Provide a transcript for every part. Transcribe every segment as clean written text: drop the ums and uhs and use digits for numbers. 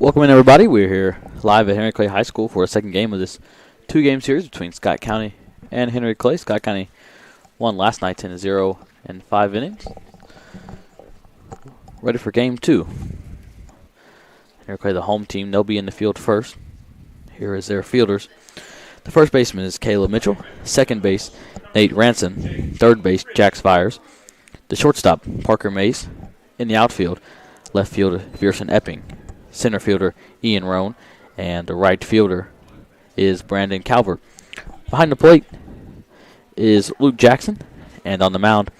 Welcome in, everybody. We're here live at Henry Clay High School for a second game of this two-game series between Scott County and Henry Clay. Scott County won last night 10-0 in 5 innings. Ready for game two. Henry Clay, the home team, they'll be in the field first. Here is their fielders. The first baseman is Caleb Mitchell. Second base, Nate Ranson. Third base, Jax Fires. The shortstop, Parker Mace. In the outfield, left fielder, Pearson Epping. Center fielder, Ian Roan. And the right fielder is Brandon Calvert. Behind the plate is Luke Jackson. And on the mound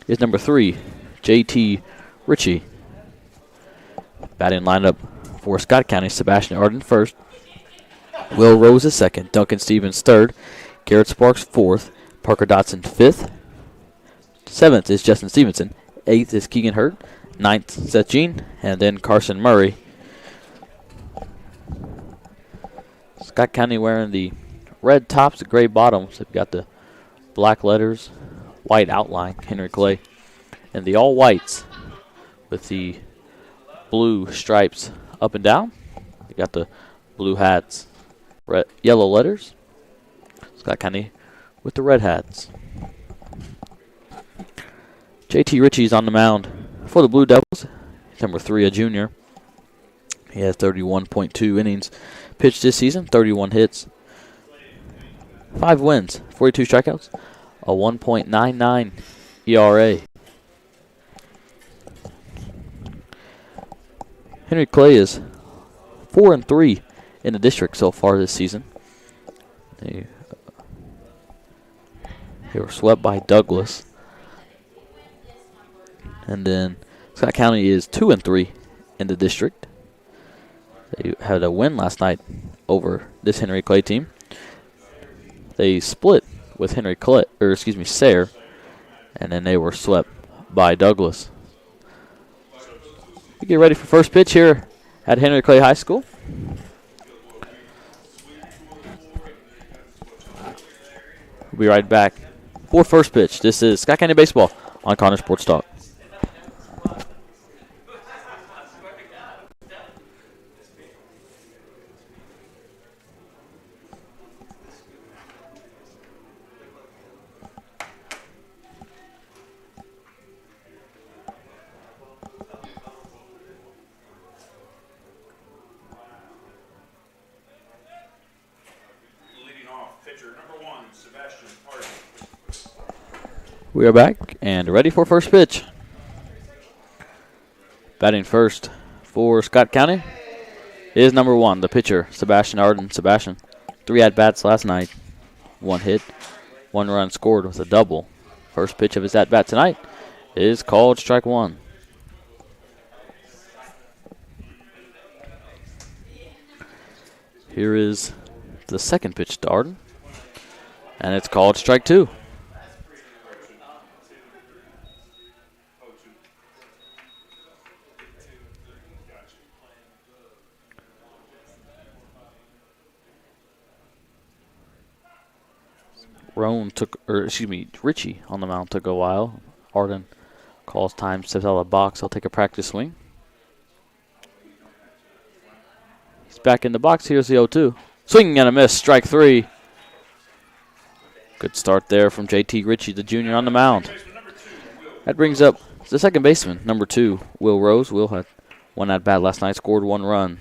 is number 3, J.T. Ritchie. Batting lineup for Scott County, Sebastian Arden first. Will Rose is second. Duncan Stevens third. Garrett Sparks fourth. Parker Dotson fifth. Seventh is Justin Stevenson. Eighth is Keegan Hurt. Ninth, Seth Jean. And then Carson Murray. Scott County wearing the red tops, the gray bottoms. They've got the black letters, white outline, Henry Clay. And the all whites with the blue stripes up and down. They got the blue hats, red, yellow letters. Scott County with the red hats. J.T. Ritchie's on the mound for the Blue Devils. He's number 3, a junior. He has 31.2 innings pitched this season, 31 hits, 5 wins, 42 strikeouts, a 1.99 ERA. Henry Clay is 4-3 in the district so far this season. They were swept by Douglas. And then Scott County is 2-3 in the district. They had a win last night over this Henry Clay team. They split with Sayre, and then they were swept by Douglas. We get ready for first pitch here at Henry Clay High School. We'll be right back for first pitch. This is Scott County Baseball on Connor Sports Talk. We are back and ready for first pitch. Batting first for Scott County is number 1, the pitcher, Sebastian Arden. Sebastian, 3 at-bats last night, 1 hit, 1 run scored with a double. First pitch of his at-bat tonight is called strike 1. Here is the second pitch to Arden, and it's called strike 2. Ritchie on the mound took a while. Arden calls time, steps out of the box. He'll take a practice swing. He's back in the box. Here's the 0-2. Swinging and a miss, strike 3. Good start there from J.T. Ritchie, the junior, on the mound. That brings up the second baseman, number 2, Will Rose. Will had 1 at-bat last night, scored 1 run.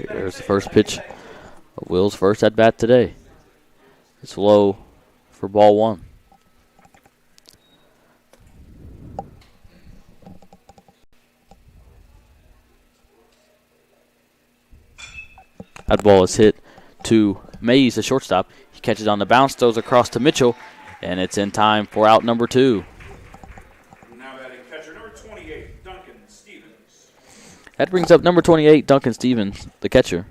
There's the first pitch of Will's first at-bat today. It's low for ball 1. That ball is hit to Mays, the shortstop. He catches on the bounce, throws across to Mitchell, and it's in time for out number 2. Now batting catcher number 28, Duncan Stevens. That brings up number 28, Duncan Stevens, the catcher.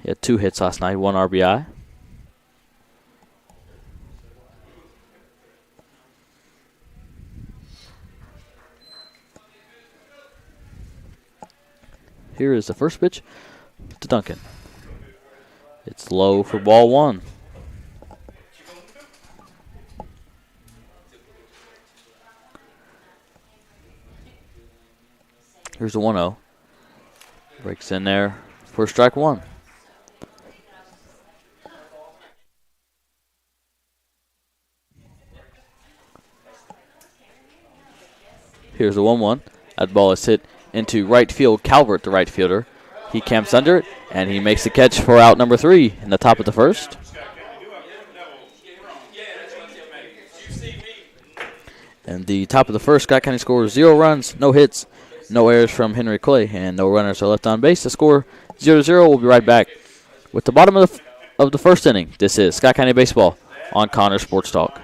He had 2 hits last night, 1 RBI. Here is the first pitch to Duncan. It's low for ball 1. Here's the 1-0. Breaks in there for strike one. Here's the 1-1. That ball is hit into right field. Calvert, the right fielder. He camps under it, and he makes the catch for out number 3 in the top of the first. And the top of the first, Scott County scores 0 runs, no hits, no errors from Henry Clay, and no runners are left on base. The score 0-0. We'll be right back with the bottom of the first inning. This is Scott County Baseball on Connor Sports Talk.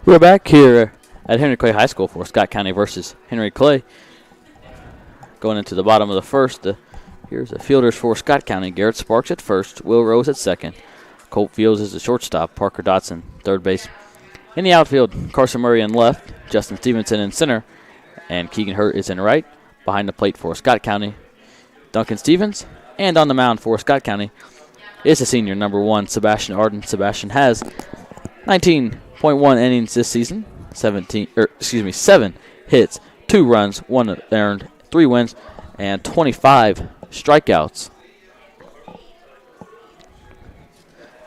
We're back here at Henry Clay High School for Scott County versus Henry Clay. Going into the bottom of the first, here's the fielders for Scott County. Garrett Sparks at first, Will Rose at second. Colt Fields is the shortstop, Parker Dotson, third base. In the outfield, Carson Murray in left, Justin Stevenson in center, and Keegan Hurt is in right. Behind the plate for Scott County, Duncan Stevens. And on the mound for Scott County is the senior, number 1, Sebastian Arden. Sebastian has 19.1 innings this season, 7 hits, 2 runs, 1 earned, 3 wins, and 25 strikeouts.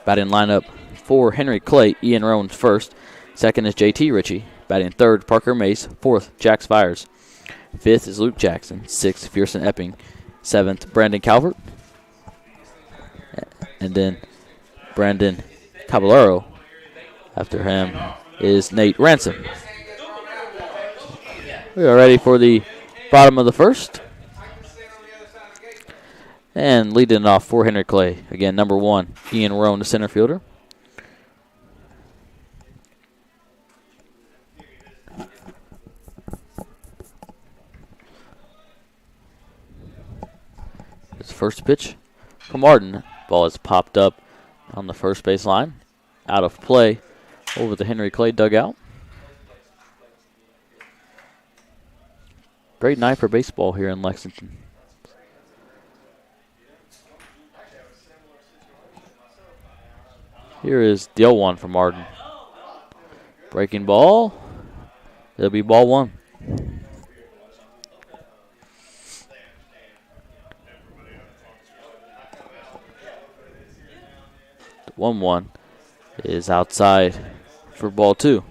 Batting lineup for Henry Clay, Ian Rowan first. Second is JT Ritchie. Batting third, Parker Mace. Fourth, Jax Fires. Fifth is Luke Jackson. Sixth, Pearson Epping. Seventh, Brandon Calvert. And then Brandon Caballero. After him is Nate Ransom. We are ready for the bottom of the first. And leading off for Henry Clay, again, number 1, Ian Roan, the center fielder. His first pitch from Arden. Ball is popped up on the first base line. Out of play over the Henry Clay dugout. Great night for baseball here in Lexington. Here is the 0-1 from Arden. Breaking ball. It'll be ball 1. The 1-1 is outside for ball 2.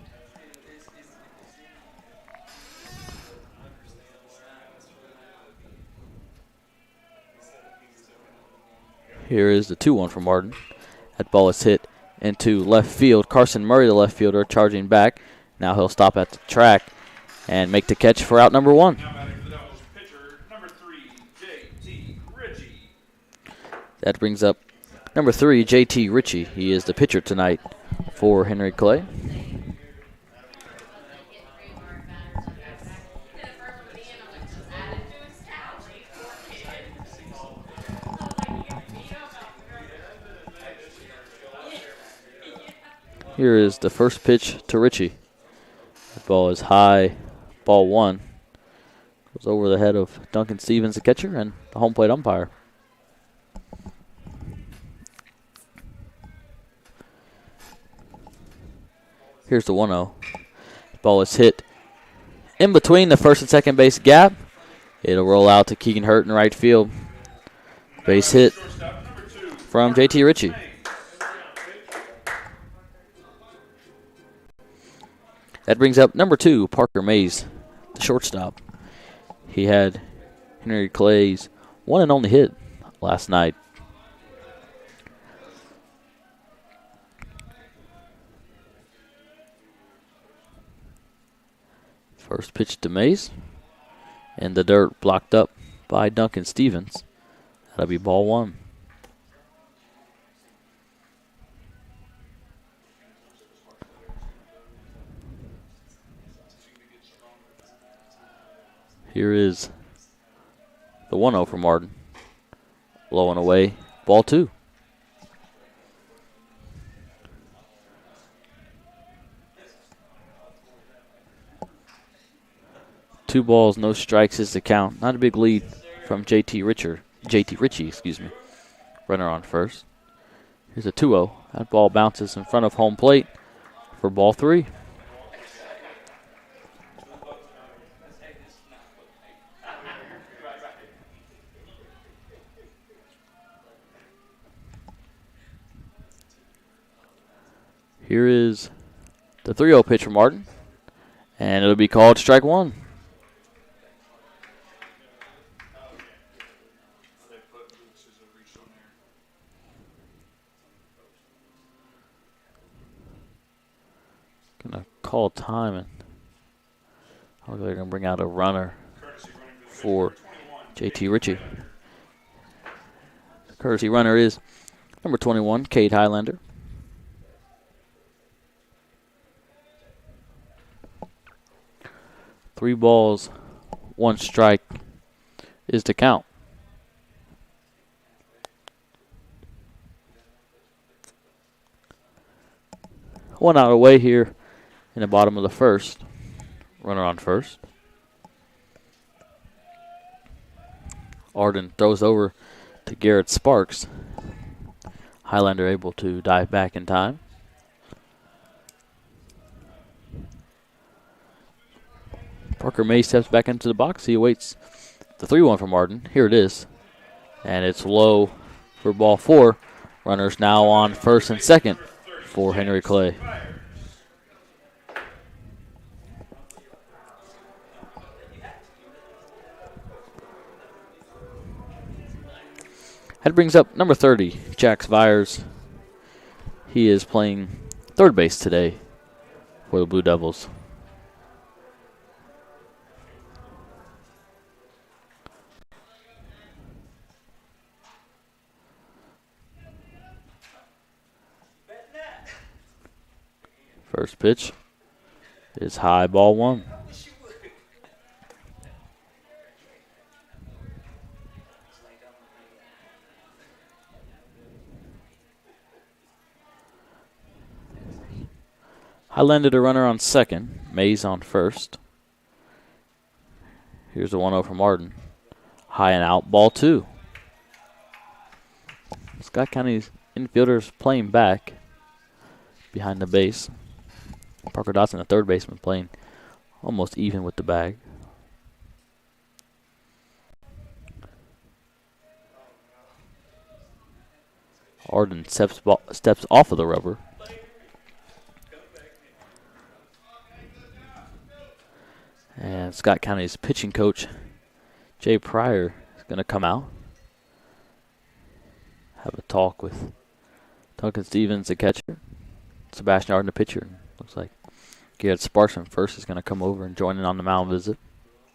Here is the 2-1 from Arden. That ball is hit into left field. Carson Murray, the left fielder, charging back. Now he'll stop at the track and make the catch for out number 1. Now batting for the Devils, pitcher number 3, J.T. Ritchie. That brings up number 3, J.T. Ritchie. He is the pitcher tonight for Henry Clay. Here is the first pitch to Ritchie. The ball is high, ball 1. Goes over the head of Duncan Stevens, the catcher, and the home plate umpire. Here's the 1-0. Ball is hit in between the first and second base gap. It'll roll out to Keegan Hurt in right field. Base hit from JT Ritchie. That brings up number 2, Parker Mays, the shortstop. He had Henry Clay's one and only hit last night. First pitch to Mays. And the dirt blocked up by Duncan Stevens. That'll be ball 1. Here is the 1-0 for Martin. Low and away, ball 2. Two balls, no strikes is the count. Not a big lead from JT Ritchie. Runner on first. Here's a 2-0. That ball bounces in front of home plate for ball 3. Here is the 3-0 pitch for Martin, and it'll be called strike 1. Gonna call time, and they're gonna bring out a runner for JT Ritchie. The courtesy runner is number 21, Cade Highlander. Three balls, 1 strike is the count. One out away here in the bottom of the first. Runner on first. Arden throws over to Garrett Sparks. Highlander able to dive back in time. Parker May steps back into the box. He awaits the 3-1 from Arden. Here it is. And it's low for ball 4. Runners now on first and second for Henry Clay. That brings up number 30, Jax Vyers. He is playing third base today for the Blue Devils. First pitch is high, ball 1. I landed a runner on second. Mays on first. Here's the 1-0 from Martin. High and out, ball 2. Scott County's infielders playing back behind the base. Parker Dotson, the third baseman, playing almost even with the bag. Arden steps off of the rubber. And Scott County's pitching coach, Jay Pryor, is going to come out. Have a talk with Duncan Stevens, the catcher. Sebastian Arden, the pitcher. Looks like Garrett Sparks from first is going to come over and join in on the mound visit.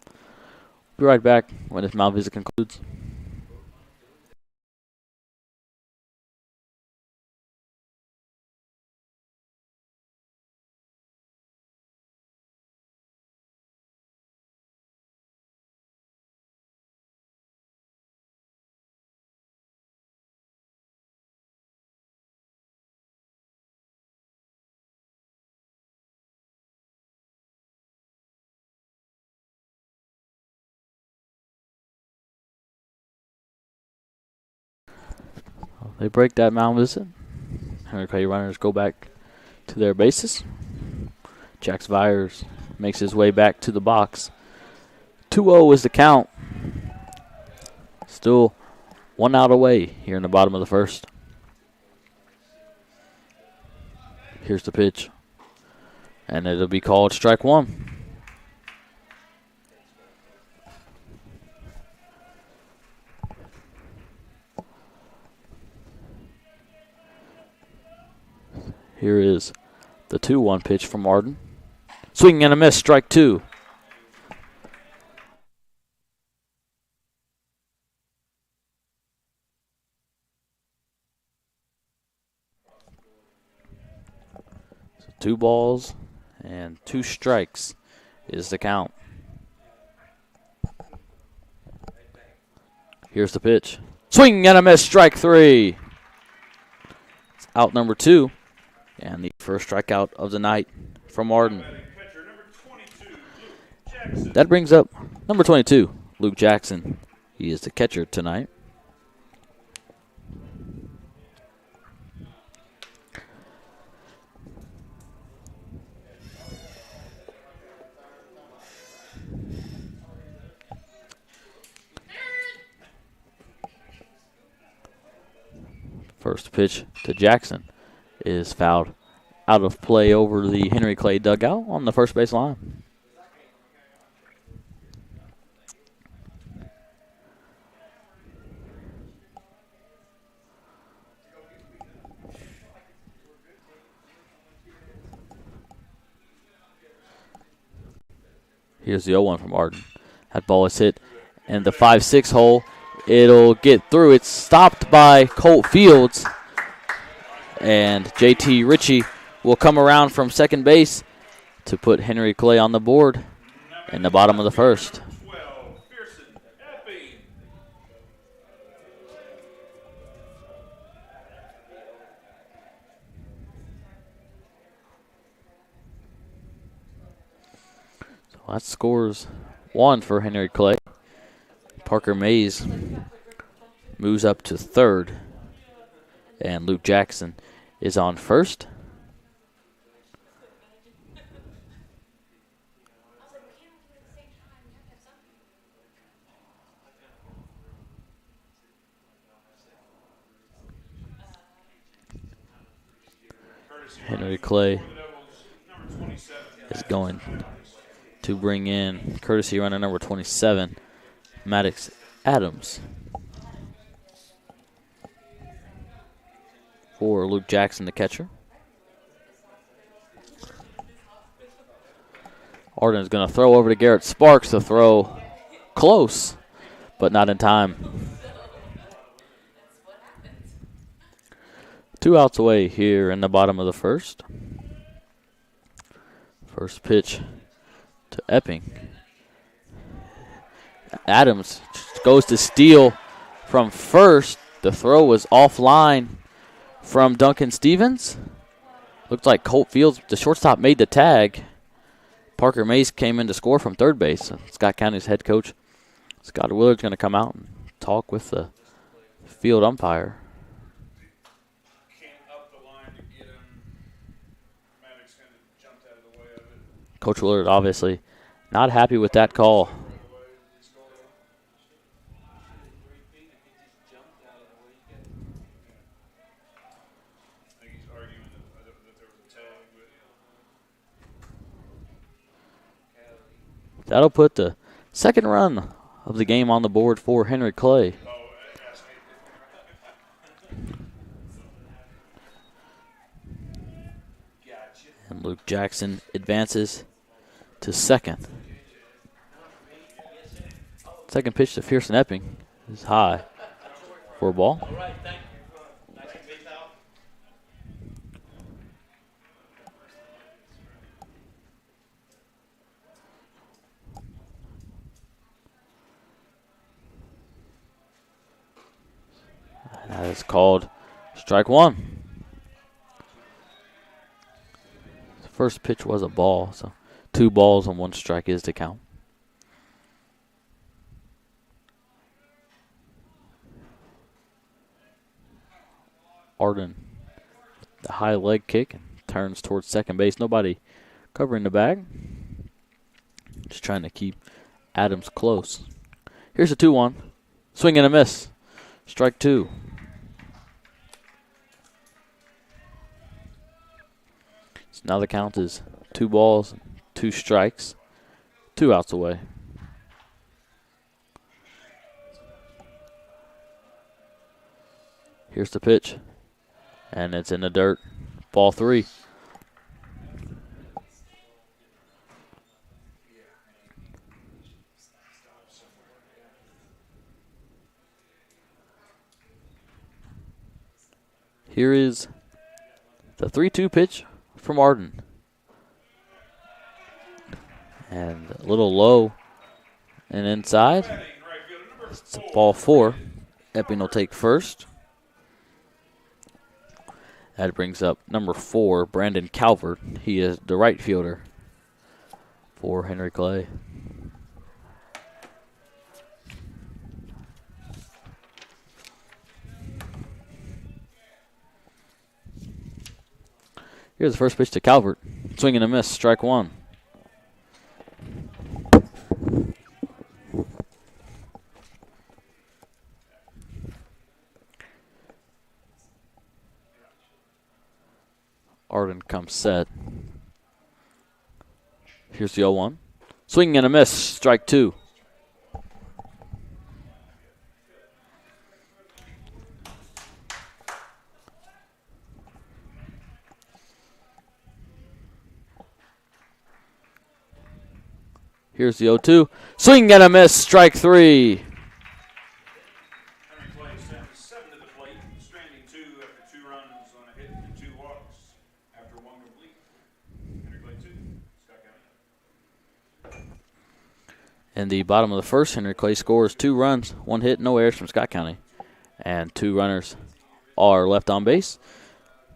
We'll be right back when this mound visit concludes. They break that mound visit. Henry Clay runners go back to their bases. Jax Vyers makes his way back to the box. 2-0 is the count. Still 1 out away here in the bottom of the first. Here's the pitch. And it'll be called strike one. Here is the 2-1 pitch from Arden. Swinging and a miss, strike two. So 2 balls and 2 strikes is the count. Here's the pitch. Swinging and a miss, strike three. It's out number 2. And the first strikeout of the night from Arden. That brings up number 22, Luke Jackson. He is the catcher tonight. First pitch to Jackson is fouled out of play over the Henry Clay dugout on the first base line. Here's the 0-1 from Arden. That ball is hit in the 5-6 hole. It'll get through. It's stopped by Colt Fields. And JT Ritchie will come around from second base to put Henry Clay on the board in the bottom of the first. So that scores 1 for Henry Clay. Parker Mays moves up to third. And Luke Jackson is on first. Henry Clay is going to bring in courtesy runner number 27, Maddox Adams. For Luke Jackson, the catcher. Arden is going to throw over to Garrett Sparks. The throw close, but not in time. 2 outs away here in the bottom of the first. First pitch to Epping. Adams goes to steal from first. The throw was offline from Duncan Stevens. Looked like Colt Fields, the shortstop, made the tag. Parker Mays came in to score from third base. Scott County's head coach, Scott Willard's going to come out and talk with the field umpire. Coach Willard obviously not happy with that call. That'll put the second run of the game on the board for Henry Clay. And Luke Jackson advances to second. Second pitch to Pearson Epping is high for a ball. That is called strike one. The first pitch was a ball, so 2 balls and 1 strike is the count. Arden, the high leg kick, and turns towards second base. Nobody covering the bag. Just trying to keep Adams close. Here's a 2-1. Swing and a miss. Strike 2. So now the count is 2 balls, 2 strikes, 2 outs away. Here's the pitch. And it's in the dirt. Ball 3. Here is the 3-2 pitch from Arden. And a little low and inside. It's ball 4. Epping will take first. That brings up number 4, Brandon Calvert. He is the right fielder for Henry Clay. Here's the first pitch to Calvert. Swing and a miss, strike 1. Arden comes set. Here's the 0-1. Swing and a miss, strike 2. Here's the 0-2. Swing and a miss, strike 3. Henry Clay sends 7 to the plate, stranding 2 after 2 runs on a hit and 2 walks after 1 complete. Henry Clay 2, Scott County. In the bottom of the first, Henry Clay scores 2 runs, 1 hit, no errors from Scott County. And 2 runners are left on base.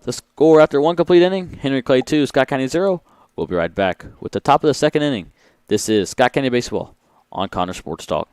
The score after 1 complete inning, Henry Clay 2, Scott County 0. We'll be right back with the top of the 2nd inning. This is Scott County Baseball on Connor Sports Talk.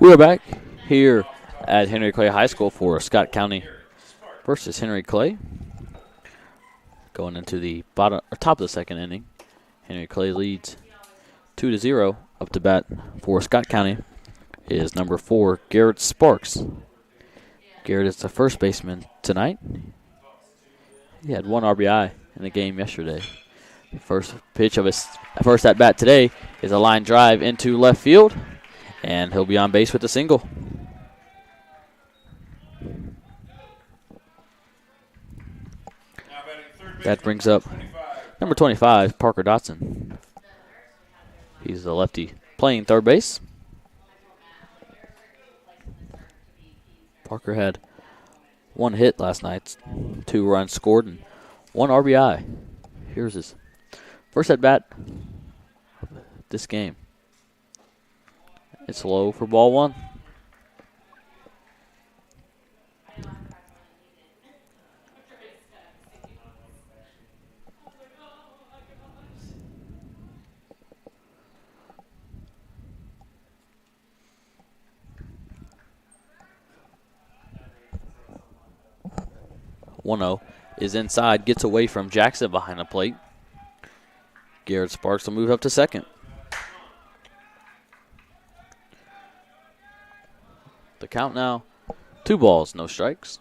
We're back here at Henry Clay High School for Scott County versus Henry Clay. Going into the top of the 2nd inning, Henry Clay leads 2-0. Up to bat for Scott County is number 4, Garrett Sparks. Garrett is the first baseman tonight. He had 1 RBI in the game yesterday. The first pitch of his first at bat today is a line drive into left field. And he'll be on base with a single. That brings up number 25, Parker Dotson. He's the lefty playing third base. Parker had 1 hit last night, 2 runs scored, and 1 RBI. Here's his first at bat of this game. It's low for ball 1. One-0 is inside, gets away from Jackson behind the plate. Garrett Sparks will move up to second. The count now 2 balls, no strikes.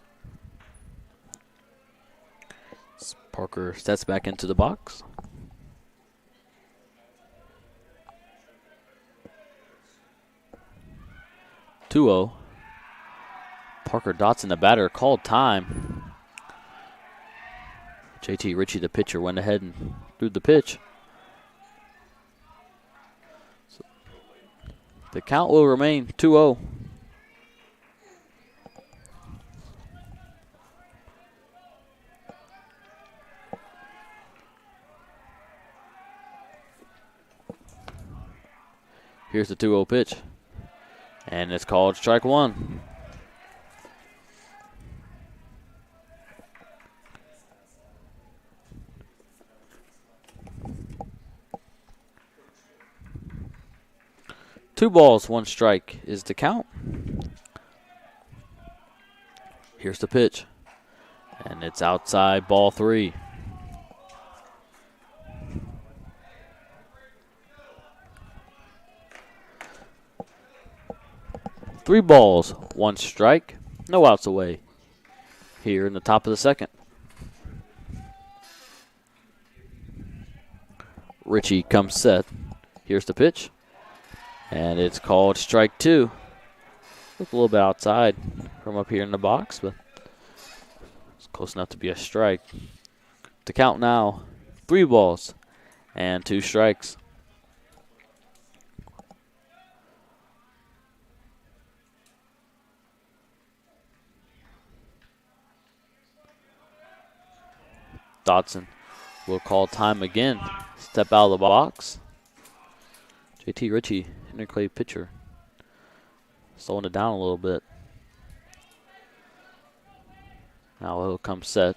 Parker steps back into the box. 2-0. Parker Dotson, the batter, called time. JT Ritchie, the pitcher, went ahead and threw the pitch. So the count will remain 2-0. Here's the 2-0 pitch. And it's called strike 1. Two balls, 1 strike is the count. Here's the pitch. And it's outside, ball 3. Three balls, 1 strike, no outs away here in the top of the second. Ritchie comes set. Here's the pitch. And it's called strike 2. Look a little bit outside from up here in the box, but it's close enough to be a strike. The count now, 3 balls and 2 strikes. Dotson will call time again. Step out of the box. JT Ritchie, interclave pitcher, slowing it down a little bit. Now he'll come set.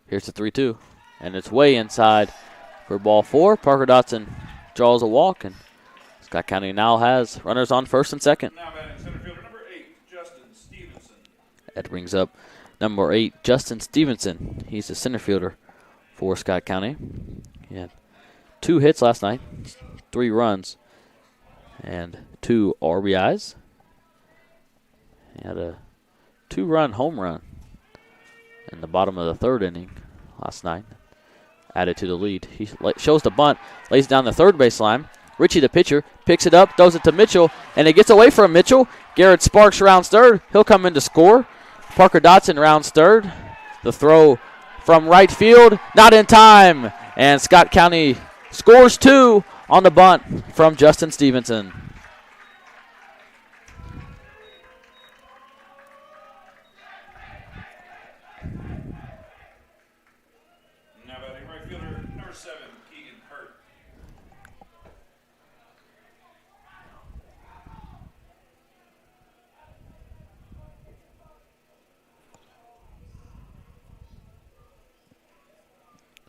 Here's the 3-2. And it's way inside for ball 4. Parker Dotson draws a walk, and Scott County now has runners on first and second. Now batting center fielder number 8, Justin Stevenson. That brings up number 8, Justin Stevenson. He's the center fielder for Scott County. He had 2 hits last night, 3 runs, and 2 RBIs. He had a 2-run home run in the bottom of the 3rd inning last night. Added to the lead. He shows the bunt, lays down the third baseline. Ritchie, the pitcher, picks it up, throws it to Mitchell, and it gets away from Mitchell. Garrett Sparks rounds third. He'll come in to score. Parker Dotson rounds third. The throw from right field, not in time. And Scott County scores 2 on the bunt from Justin Stevenson. Now batting right fielder number 7, Keegan Hurt.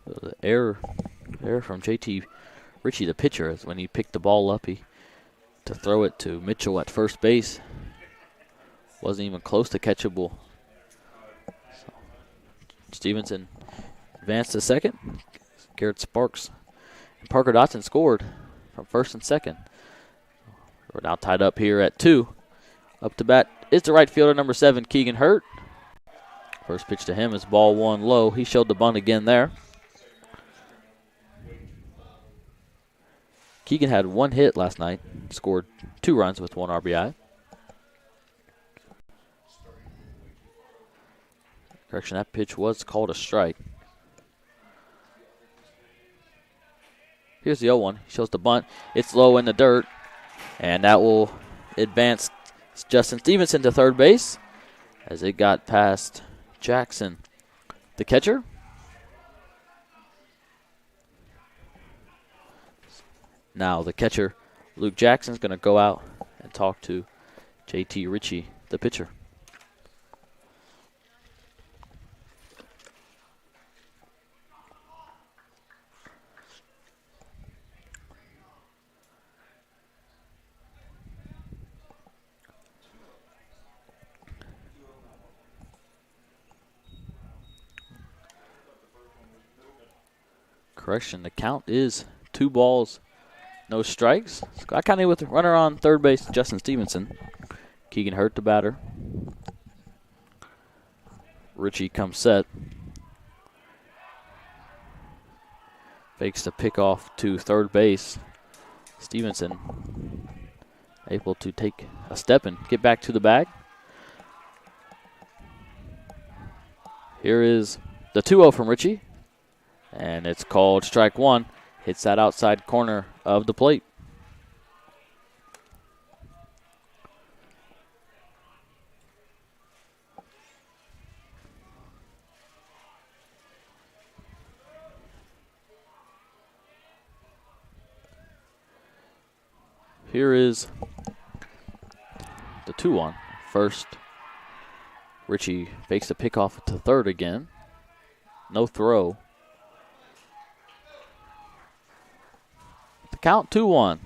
The error from JT Ritchie, the pitcher, is when he picked the ball up, to throw it to Mitchell at first base. Wasn't even close to catchable. So, Stevenson advanced to second. Garrett Sparks and Parker Dotson scored from first and second. We're now tied up here at 2. Up to bat is the right fielder, number 7, Keegan Hurt. First pitch to him is ball 1 low. He showed the bunt again there. Keegan had 1 hit last night, scored 2 runs with 1 RBI. Correction, that pitch was called a strike. Here's the 0-1. He shows the bunt. It's low in the dirt, and that will advance Justin Stevenson to third base as it got past Jackson, the catcher. Now the catcher, Luke Jackson, is going to go out and talk to JT Ritchie, the pitcher. Correction, the count is 2 balls, no strikes. Scott County with the runner on third base, Justin Stevenson. Keegan Hurt, the batter. Richie comes set. Fakes the pick off to third base. Stevenson able to take a step and get back to the bag. Here is the 2-0 from Richie. And it's called strike one. Hits that outside corner of the plate. Here is the 2-1. First, Richie fakes the pickoff to third again. No throw. The count 2-1.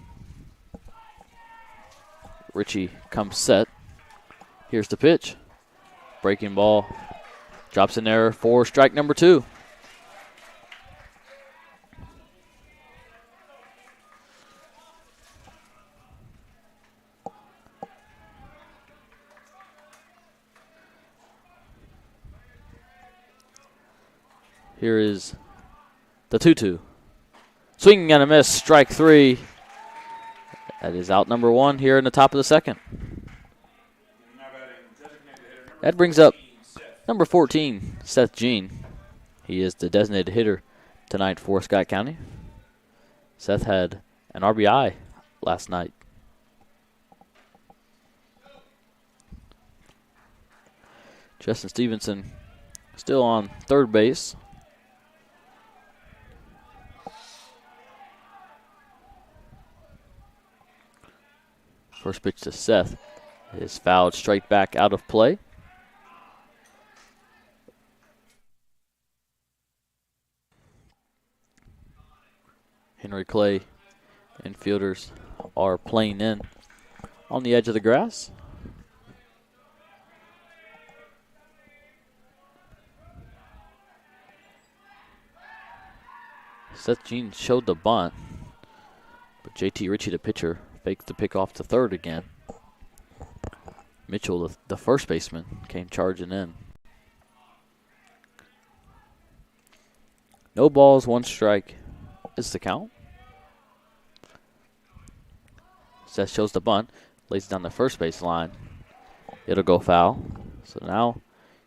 Richie comes set. Here's the pitch. Breaking ball. Drops in there for strike number 2. Here is the 2-2. Swinging and a miss, strike 3. That is out number 1 here in the top of the second. That brings up number 14, Seth Jean. He is the designated hitter tonight for Scott County. Seth had an RBI last night. Justin Stevenson still on third base. First pitch to Seth is fouled straight back out of play. Henry Clay infielders are playing in on the edge of the grass. Seth Jean showed the bunt, but JT Ritchie, the pitcher, faked the pick off to third again. Mitchell, the first baseman, came charging in. No balls, 1 strike is the count. Seth shows the bunt, lays it down the first base line. It'll go foul. So now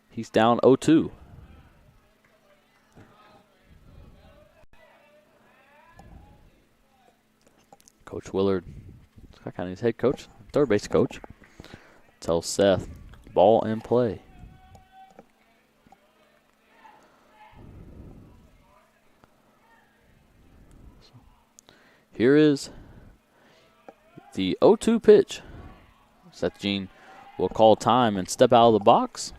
he's down 0-2. Coach Willard, Scott County's head coach, third base coach, tells Seth, ball in play. Here is the 0-2 pitch. Seth Jean will call time and step out of the box.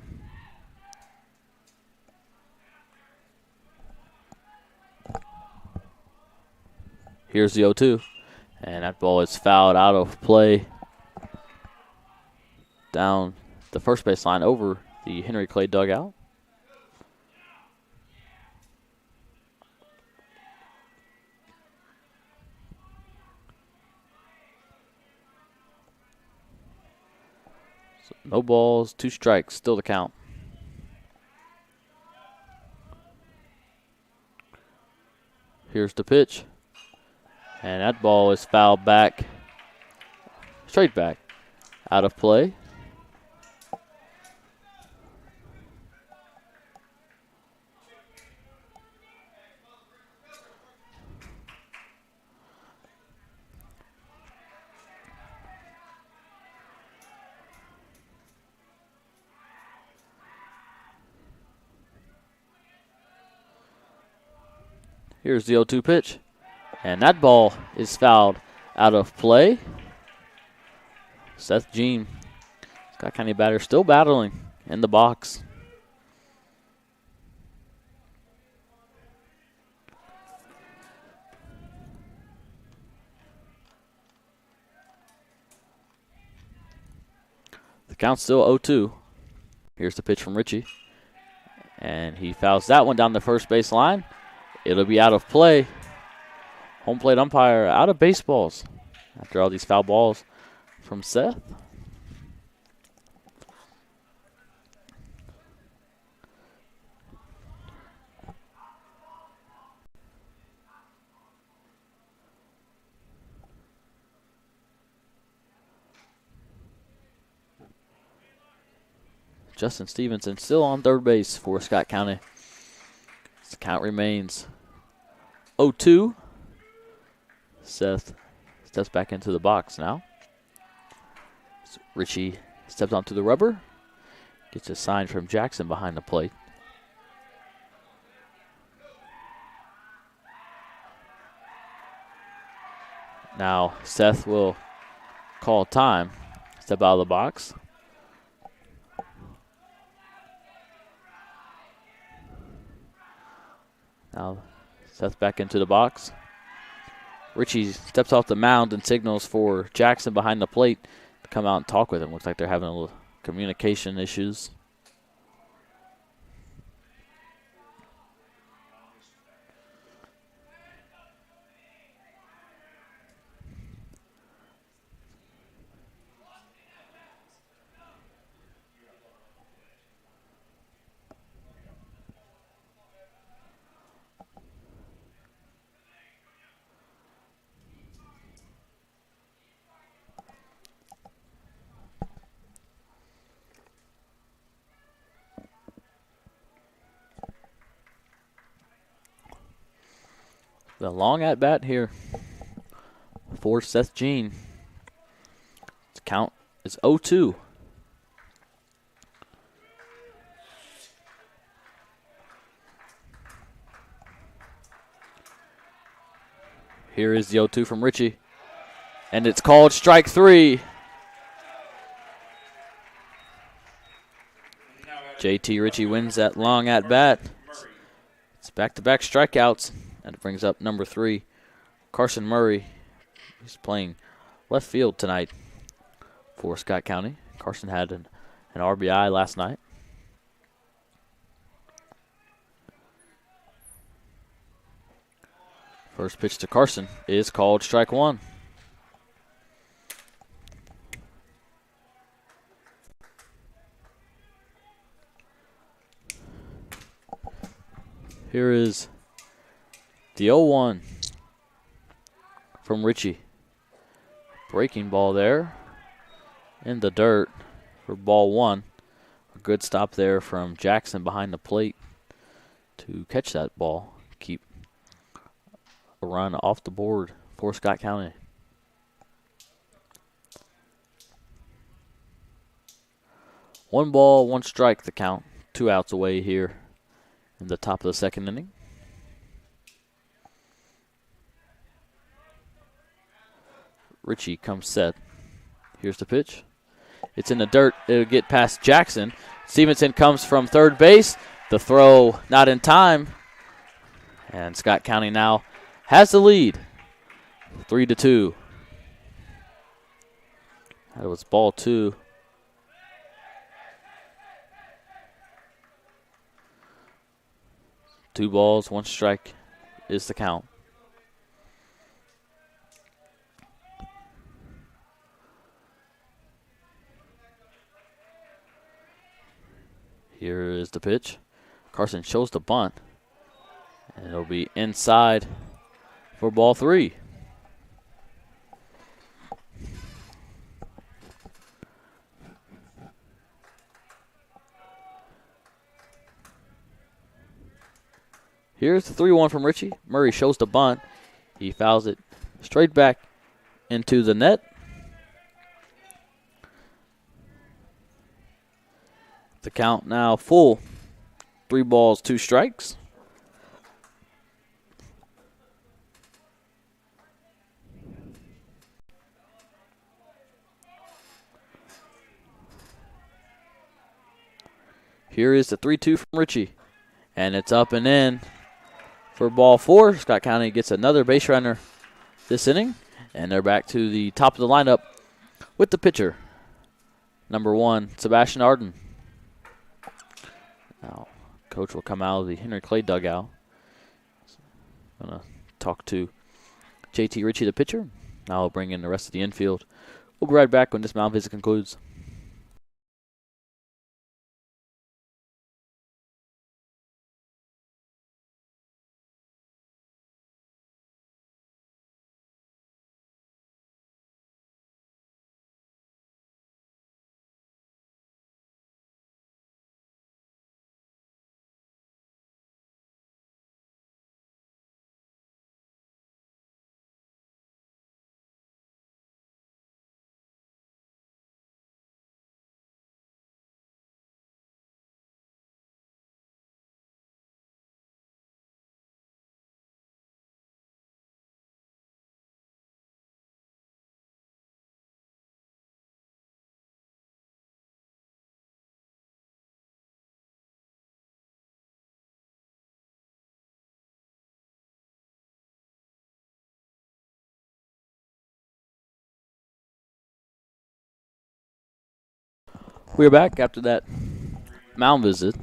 Here's the 0-2. And that ball is fouled out of play down the first base line over the Henry Clay dugout. So no balls, 2 strikes, still the count. Here's the pitch. And that ball is fouled back, straight back, out of play. Here's the 0-2 pitch. And that ball is fouled out of play. Seth Jean, Scott County batter, still battling in the box. The count's still 0-2. Here's the pitch from Richie. And he fouls that one down the first base line. It'll be out of play. Home plate umpire out of baseballs after all these foul balls from Seth. Justin Stevenson still on third base for Scott County. The count remains 0-2. Seth steps back into the box now. Richie steps onto the rubber. Gets a sign from Jackson behind the plate. Now Seth will call time. Step out of the box. Now Seth back into the box. Richie steps off the mound and signals for Jackson behind the plate to come out and talk with him. Looks like they're having a little communication issues. The long at bat here for Seth Jean. The count is 0-2. Here is the 0-2 from Richie. And it's called strike 3. JT Richie wins that long at bat. It's back-to-back strikeouts. And it brings up number 3, Carson Murray. He's playing left field tonight for Scott County. Carson had an RBI last night. First pitch to Carson is called strike 1. Here is the 0-1 from Richie. Breaking ball there in the dirt for ball 1. A good stop there from Jackson behind the plate to catch that ball. Keep a run off the board for Scott County. One ball, one strike the count. 2 outs away here in the top of the second inning. Richie comes set. Here's the pitch. It's in the dirt. It'll get past Jackson. Stevenson comes from third base. The throw not in time. And Scott County now has the lead. 3-2. That was ball 2. Two balls, one strike is the count. Here is the pitch. Carson shows the bunt. And it'll be inside for ball 3. Here's the 3-1 from Richie. Murray shows the bunt. He fouls it straight back into the net. The count now full. 3 balls, 2 strikes. Here is the 3-2 from Richie. And it's up and in for ball 4. Scott County gets another base runner this inning. And they're back to the top of the lineup with the pitcher. Number 1, Sebastian Arden. Now, coach will come out of the Henry Clay dugout. Going to talk to JT Richie, the pitcher. Now I'll bring in the rest of the infield. We'll be right back when this mound visit concludes. We're back after that mound visit.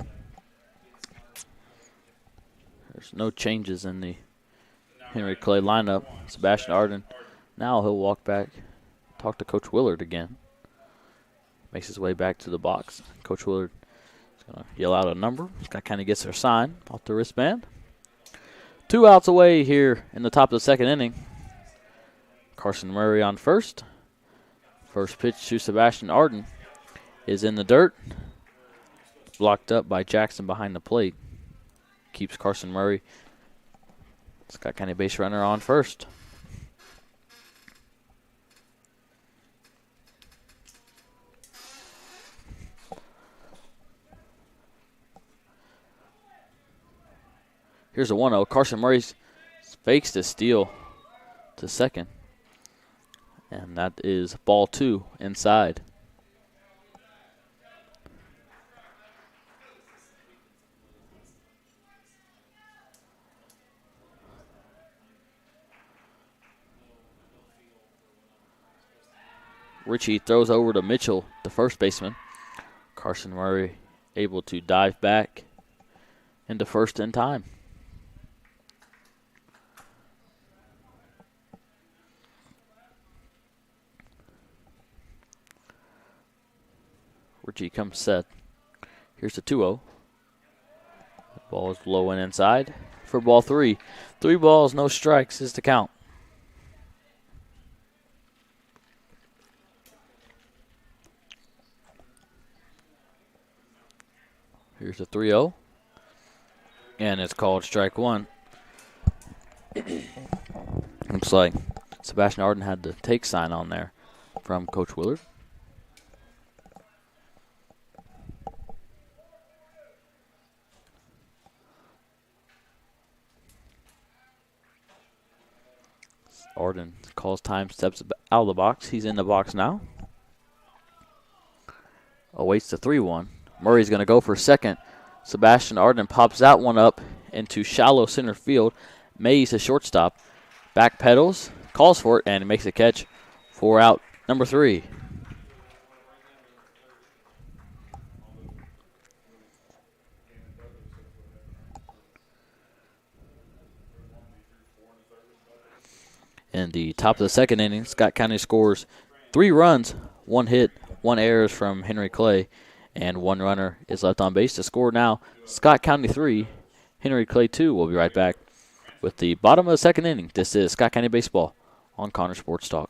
There's no changes in the Henry Clay lineup. Sebastian Arden, now he'll walk back, talk to Coach Willard again. Makes his way back to the box. Coach Willard is going to yell out a number. Scott County gets their sign off the wristband. 2 outs away here in the top of the second inning. Carson Murray on first. First pitch to Sebastian Arden is in the dirt. Blocked up by Jackson behind the plate. Keeps Carson Murray, Scott County base runner, on first. Here's a 1-0. Carson Murray fakes the steal to second. And that is ball 2 inside. Richie throws over to Mitchell, the first baseman. Carson Murray able to dive back into first in time. Richie comes set. Here's the 2-0. Ball is low and inside for ball 3. 3 balls, no strikes is the count. Here's the 3-0. And it's called strike 1. Looks like Sebastian Arden had the take sign on there from Coach Willard. Arden calls time, steps out of the box. He's in the box now. Awaits the 3-1. Murray's going to go for second. Sebastian Arden pops that one up into shallow center field. Mays, the shortstop, back pedals, calls for it, and makes a catch for out number 3. In the top of the second inning, Scott County scores 3 runs, 1 hit, 1 error from Henry Clay, and 1 runner is left on base. To score now, Scott County 3, Henry Clay 2. We'll be right back with the bottom of the second inning. This is Scott County Baseball on Connor Sports Talk.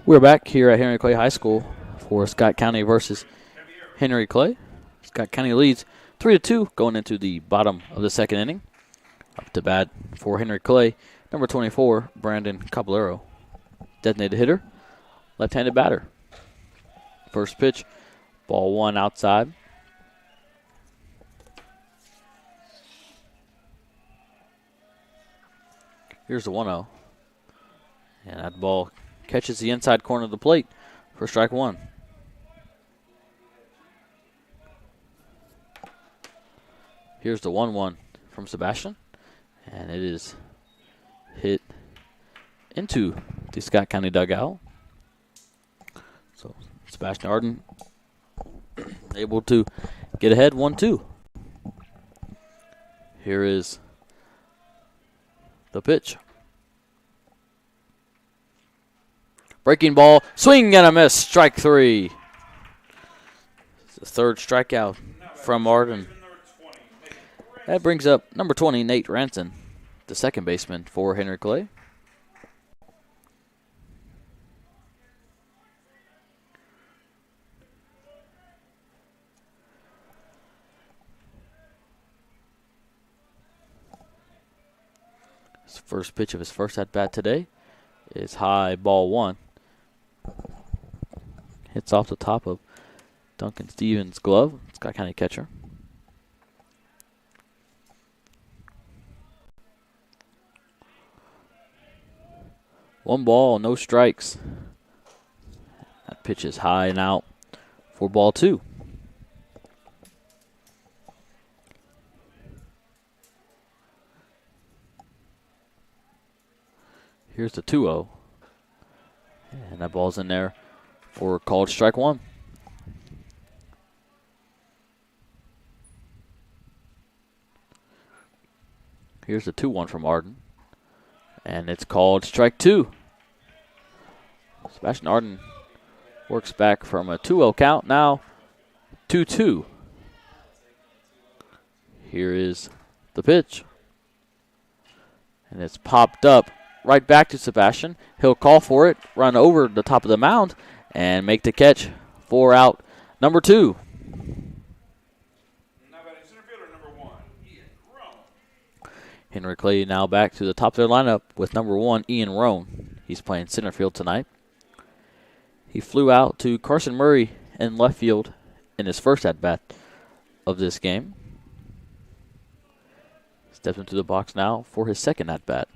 We're back here at Henry Clay High School for Scott County versus Henry Clay. Scott County leads 3-2 going into the bottom of the second inning. Up to bat for Henry Clay, number 24, Brandon Caballero. Designated hitter, left-handed batter. First pitch, ball 1 outside. Here's the 1-0. And that ball catches the inside corner of the plate for strike one. Here's the 1-1 from Sebastian. And it is hit into the Scott County dugout. So Sebastian Arden able to get ahead 1-2. Here is the pitch. Breaking ball, swing and a miss, strike three. The third strikeout from Arden. That brings up number 20, Nate Ranson, the second baseman for Henry Clay. His first pitch of his first at-bat today is high, ball one. Hits off the top of Duncan Stevens' glove. Scott County catcher. One ball, no strikes. That pitch is high and out for ball two. Here's the 2-0. And that ball's in there for called strike one. Here's the 2-1 from Arden. And it's called strike two. Sebastian Arden works back from a 2-0 count. Now 2-2. Here is the pitch. And it's popped up right back to Sebastian. He'll call for it, run over the top of the mound, and make the catch for out number two. Now batting center fielder number 1, Ian Roan. Henry Clay now back to the top of their lineup with number 1, Ian Roan. He's playing center field tonight. He flew out to Carson Murray in left field in his first at-bat of this game. Steps into the box now for his second at-bat.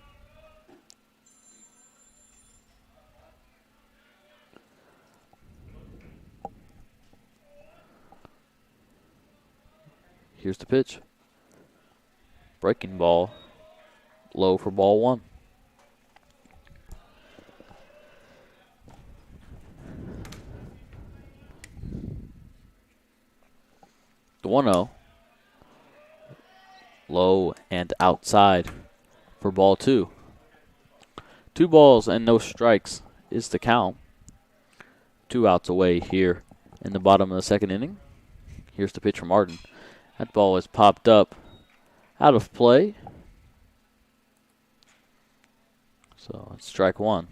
Here's the pitch. Breaking ball. Low for ball one. The 1-0. Low and outside for ball two. 2 balls and no strikes is the count. 2 outs away here in the bottom of the second inning. Here's the pitch from Arden. That ball is popped up out of play. So it's strike one.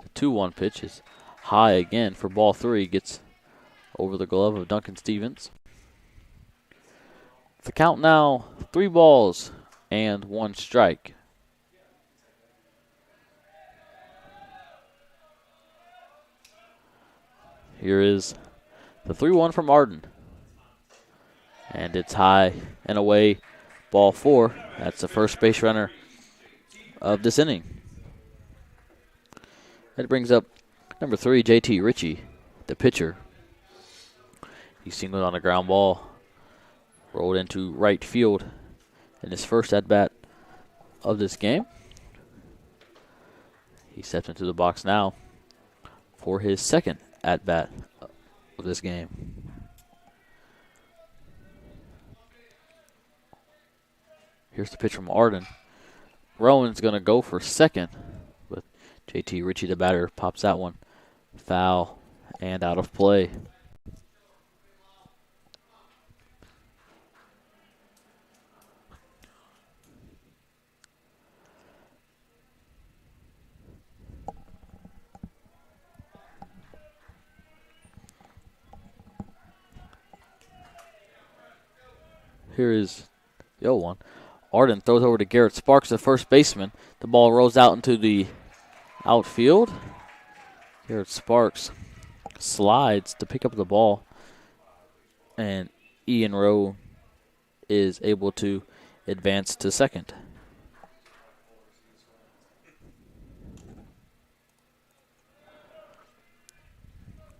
The 2-1 pitch is high again for ball three. Gets over the glove of Duncan Stevens. The count now 3 balls and 1 strike. Here is the 3-1 from Arden. And it's high and away, ball 4. That's the first base runner of this inning. That brings up number 3, JT Ritchie, the pitcher. He singled on a ground ball, rolled into right field in his first at-bat of this game. He steps into the box now for his second at-bat of this game. Here's the pitch from Arden. Rowan's going to go for second, but JT Ritchie, the batter, pops that one foul and out of play. Here is the 0-1. Arden throws over to Garrett Sparks, the first baseman. The ball rolls out into the outfield. Here Sparks slides to pick up the ball, and Ian Rowe is able to advance to second.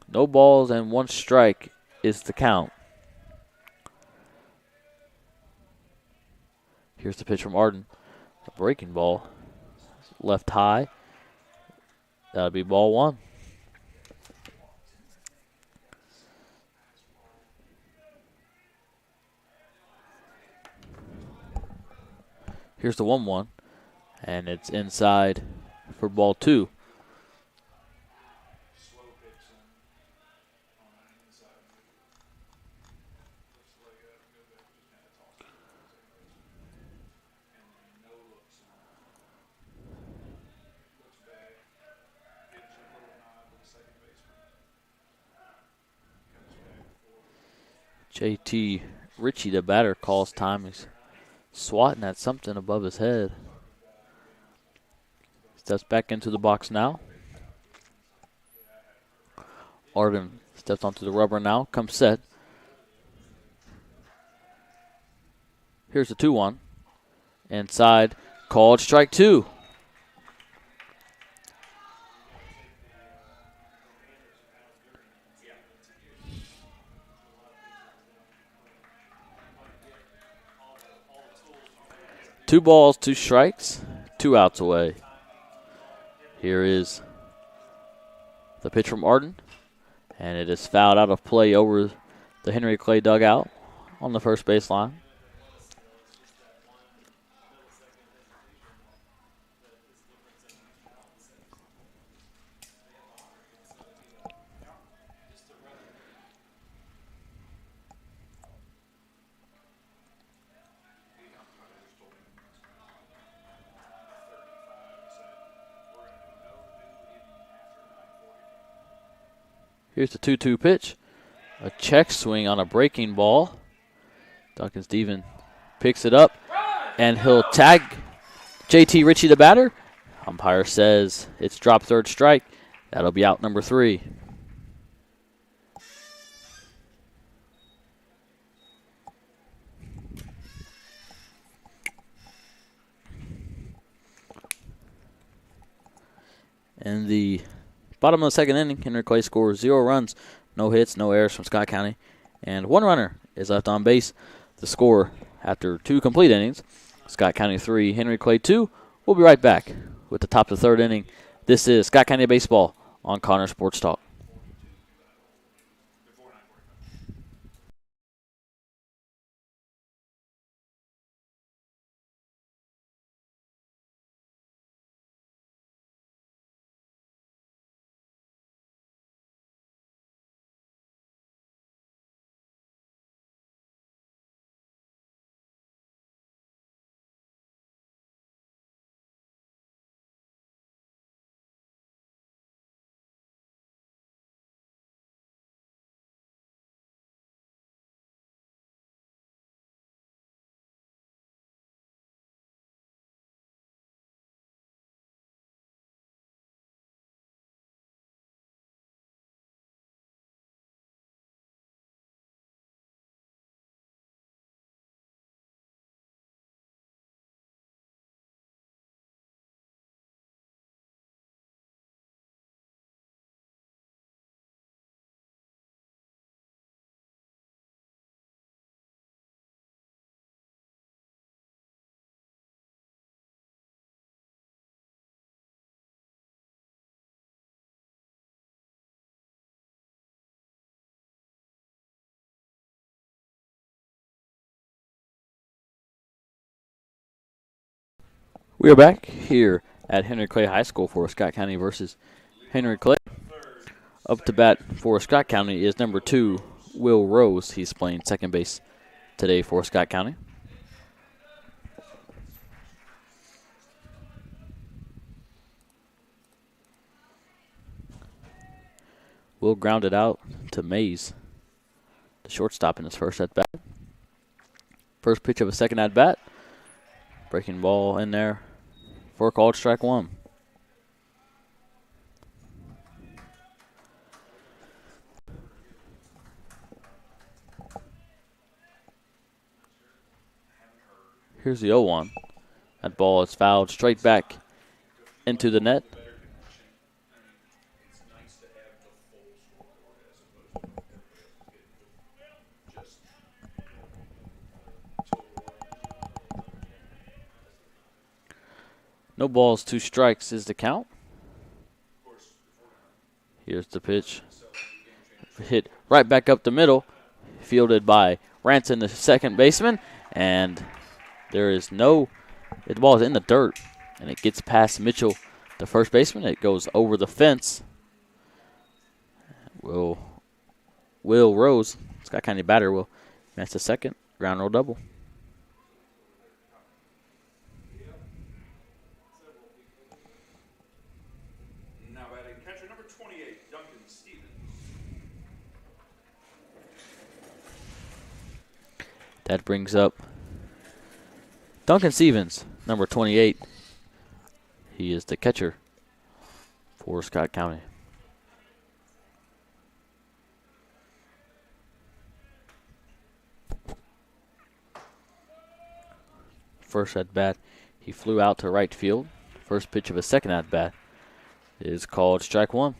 No balls and 1 strike is the count. Here's the pitch from Arden. A breaking ball. Left high. That'll be ball 1. Here's the 1-1. And it's inside for ball 2. JT Ritchie, the batter, calls time. He's swatting at something above his head. Steps back into the box now. Arden steps onto the rubber now. Comes set. Here's the 2-1. Inside. Called strike 2. Two balls, 2 strikes, 2 outs away. Here is the pitch from Arden, and it is fouled out of play over the Henry Clay dugout on the first baseline. Here's the 2-2 pitch. A check swing on a breaking ball. Duncan Steven picks it up, and he'll tag JT Ritchie, the batter. Umpire says it's drop 3rd strike. That'll be out number 3. In the bottom of the 2nd inning, Henry Clay scores 0 runs, no hits, no errors from Scott County, and 1 runner is left on base. The score after 2 complete innings, Scott County 3, Henry Clay 2. We'll be right back with the top of the 3rd inning. This is Scott County Baseball on Connor Sports Talk. We are back here at Henry Clay High School for Scott County versus Henry Clay. Up to bat for Scott County is number 2, Will Rose. He's playing second base today for Scott County. Will grounded out to Mays, the shortstop, in his first at bat. First pitch of a second at bat. Breaking ball in there for called strike 1. Here's the 0-1. That ball is fouled straight back into the net. No balls, 2 strikes is the count. Here's the pitch. Hit right back up the middle. Fielded by Ranson, the second baseman. And there is no, the ball is in the dirt. And it gets past Mitchell, the first baseman. It goes over the fence. Will Rose, Scott County batter, will match the second. Ground roll double. Now batting catcher number 28, Duncan Stevens. That brings up Duncan Stevens, number 28. He is the catcher for Scott County. First at bat, he flew out to right field. First pitch of his second at bat is called strike 1.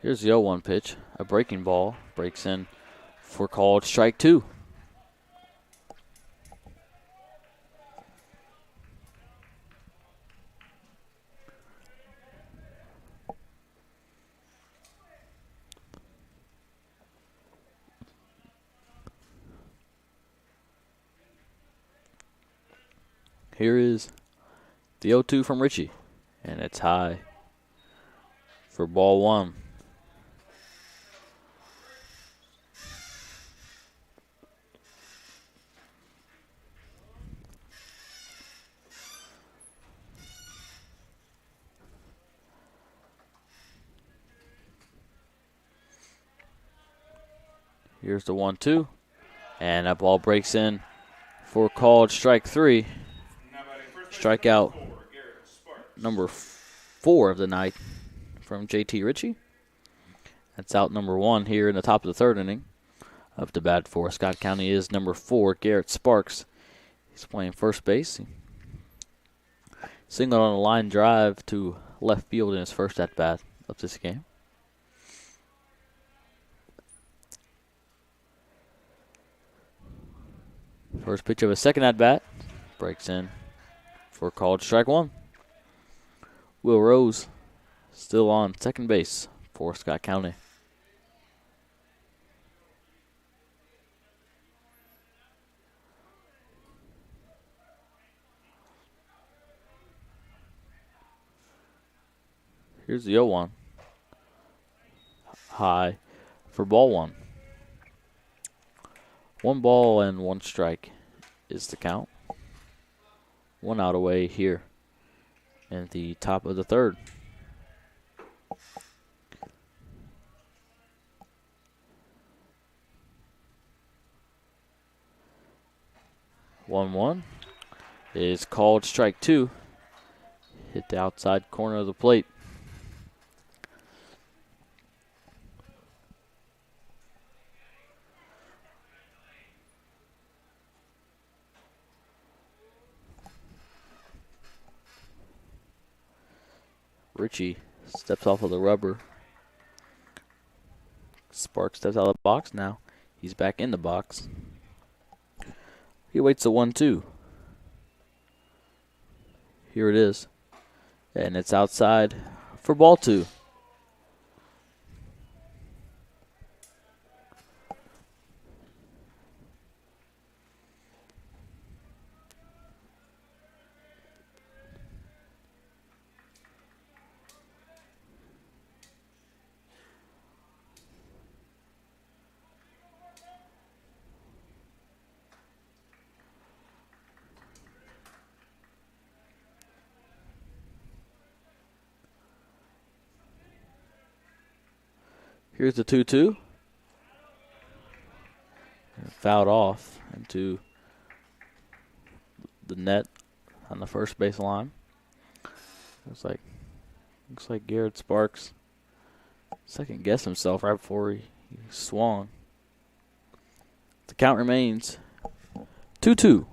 Here's the 0-1 pitch. A breaking ball breaks in for called strike 2. Here is the 0-2 from Richie, and it's high for ball 1. Here's the 1-2, and that ball breaks in for called strike 3. Strikeout number 4 of the night from JT Ritchie. That's out number 1 here in the top of the 3rd inning. Up to bat for Scott County is number 4, Garrett Sparks. He's playing first base. Singled on a line drive to left field in his first at bat of this game. First pitch of his second at bat breaks in for called strike 1. Will Rose still on second base for Scott County. Here's the 0-1. High for ball 1. 1 ball and 1 strike is the count. 1 out away here in the top of the 3rd. One is called strike 2. Hit the outside corner of the plate. Richie steps off of the rubber. Sparks steps out of the box now. He's back in the box. He waits the 1-2. Here it is. And it's outside for ball 2. Here's the 2-2. Fouled off into the net on the first base line. Looks like Garrett Sparks second guessed himself right before he swung. The count remains 2-2.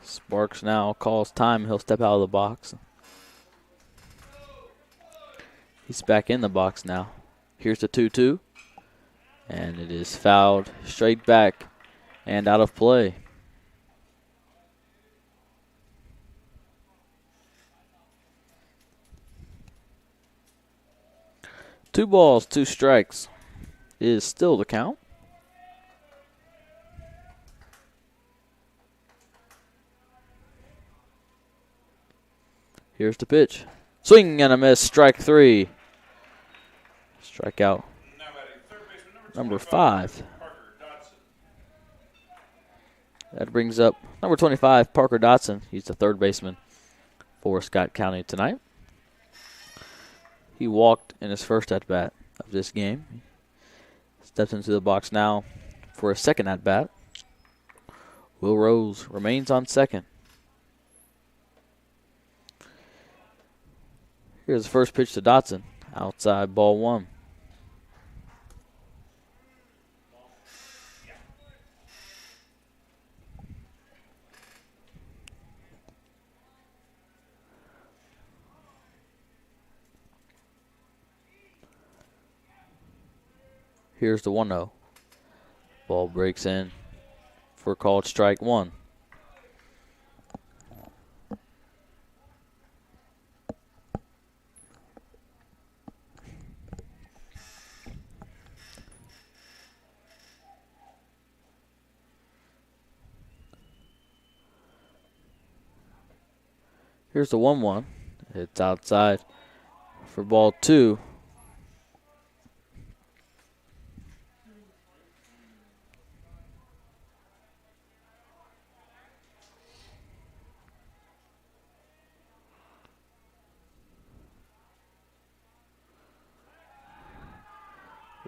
Sparks now calls time. He'll step out of the box. He's back in the box now. Here's the 2-2. And it is fouled straight back and out of play. Two balls, two strikes is still the count. Here's the pitch. Swing and a miss, strike three. Strikeout number 5. That brings up number 25, Parker Dotson. He's the third baseman for Scott County tonight. He walked in his first at-bat of this game. Steps into the box now for a second at-bat. Will Rose remains on second. Here's the first pitch to Dotson. Outside, ball 1. Here's the 1-0. Ball breaks in for called strike 1. Here's the 1-1. It's outside for ball 2.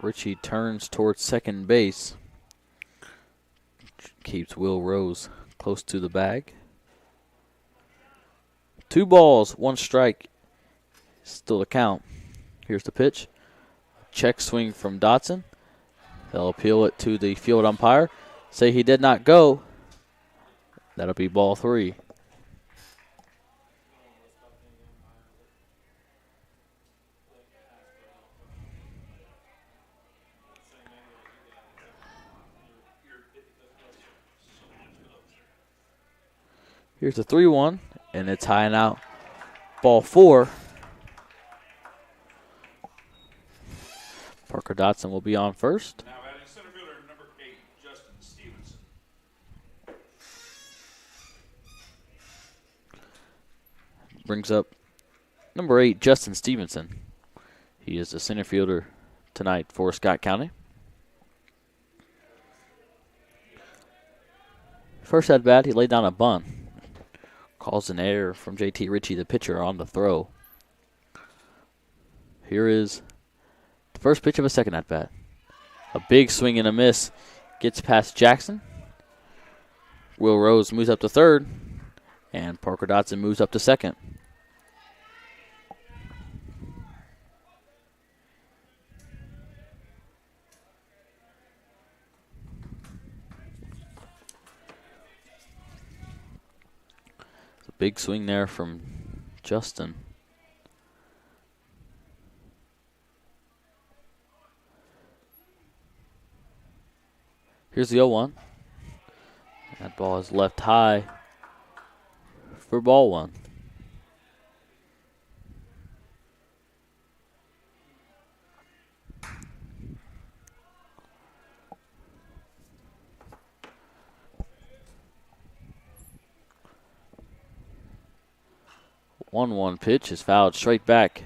Richie turns towards second base. Keeps Will Rose close to the bag. 2 balls, 1 strike. Still the count. Here's the pitch. Check swing from Dotson. They'll appeal it to the field umpire. Say he did not go. That'll be ball 3. Here's the 3-1, and it's high and out. Ball 4. Parker Dotson will be on first. Now adding center fielder number 8, Justin Stevenson. Brings up number 8, Justin Stevenson. He is the center fielder tonight for Scott County. First at bat, he laid down a bunt. Calls an error from JT Ritchie, the pitcher, on the throw. Here is the first pitch of a second at bat. A big swing and a miss. Gets past Jackson. Will Rose moves up to third. And Parker Dotson moves up to second. Big swing there from Justin. Here's the 0-1. That ball is left high for ball 1. 1-1 pitch is fouled straight back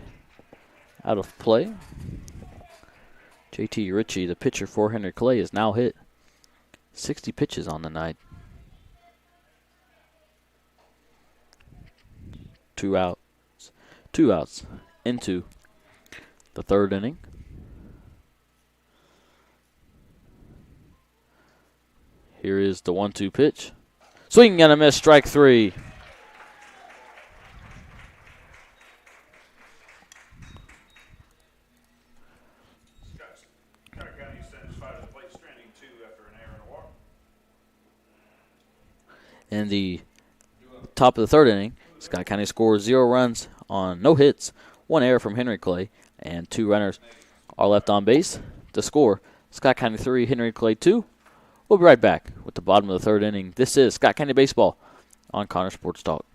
out of play. JT Ritchie, the pitcher for Henry Clay, is now hit 60 pitches on the night. 2 outs. 2 outs into the third inning. Here is the 1-2 pitch. Swing and a miss, strike 3. Scott County sends 5 to the plate, stranding 2 after an error and a walk. In the top of the third inning, Scott County scores 0 runs on no hits, 1 error from Henry Clay, and 2 runners are left on base. The score, Scott County 3, Henry Clay 2. We'll be right back with the bottom of the third inning. This is Scott County Baseball on Connor Sports Talk.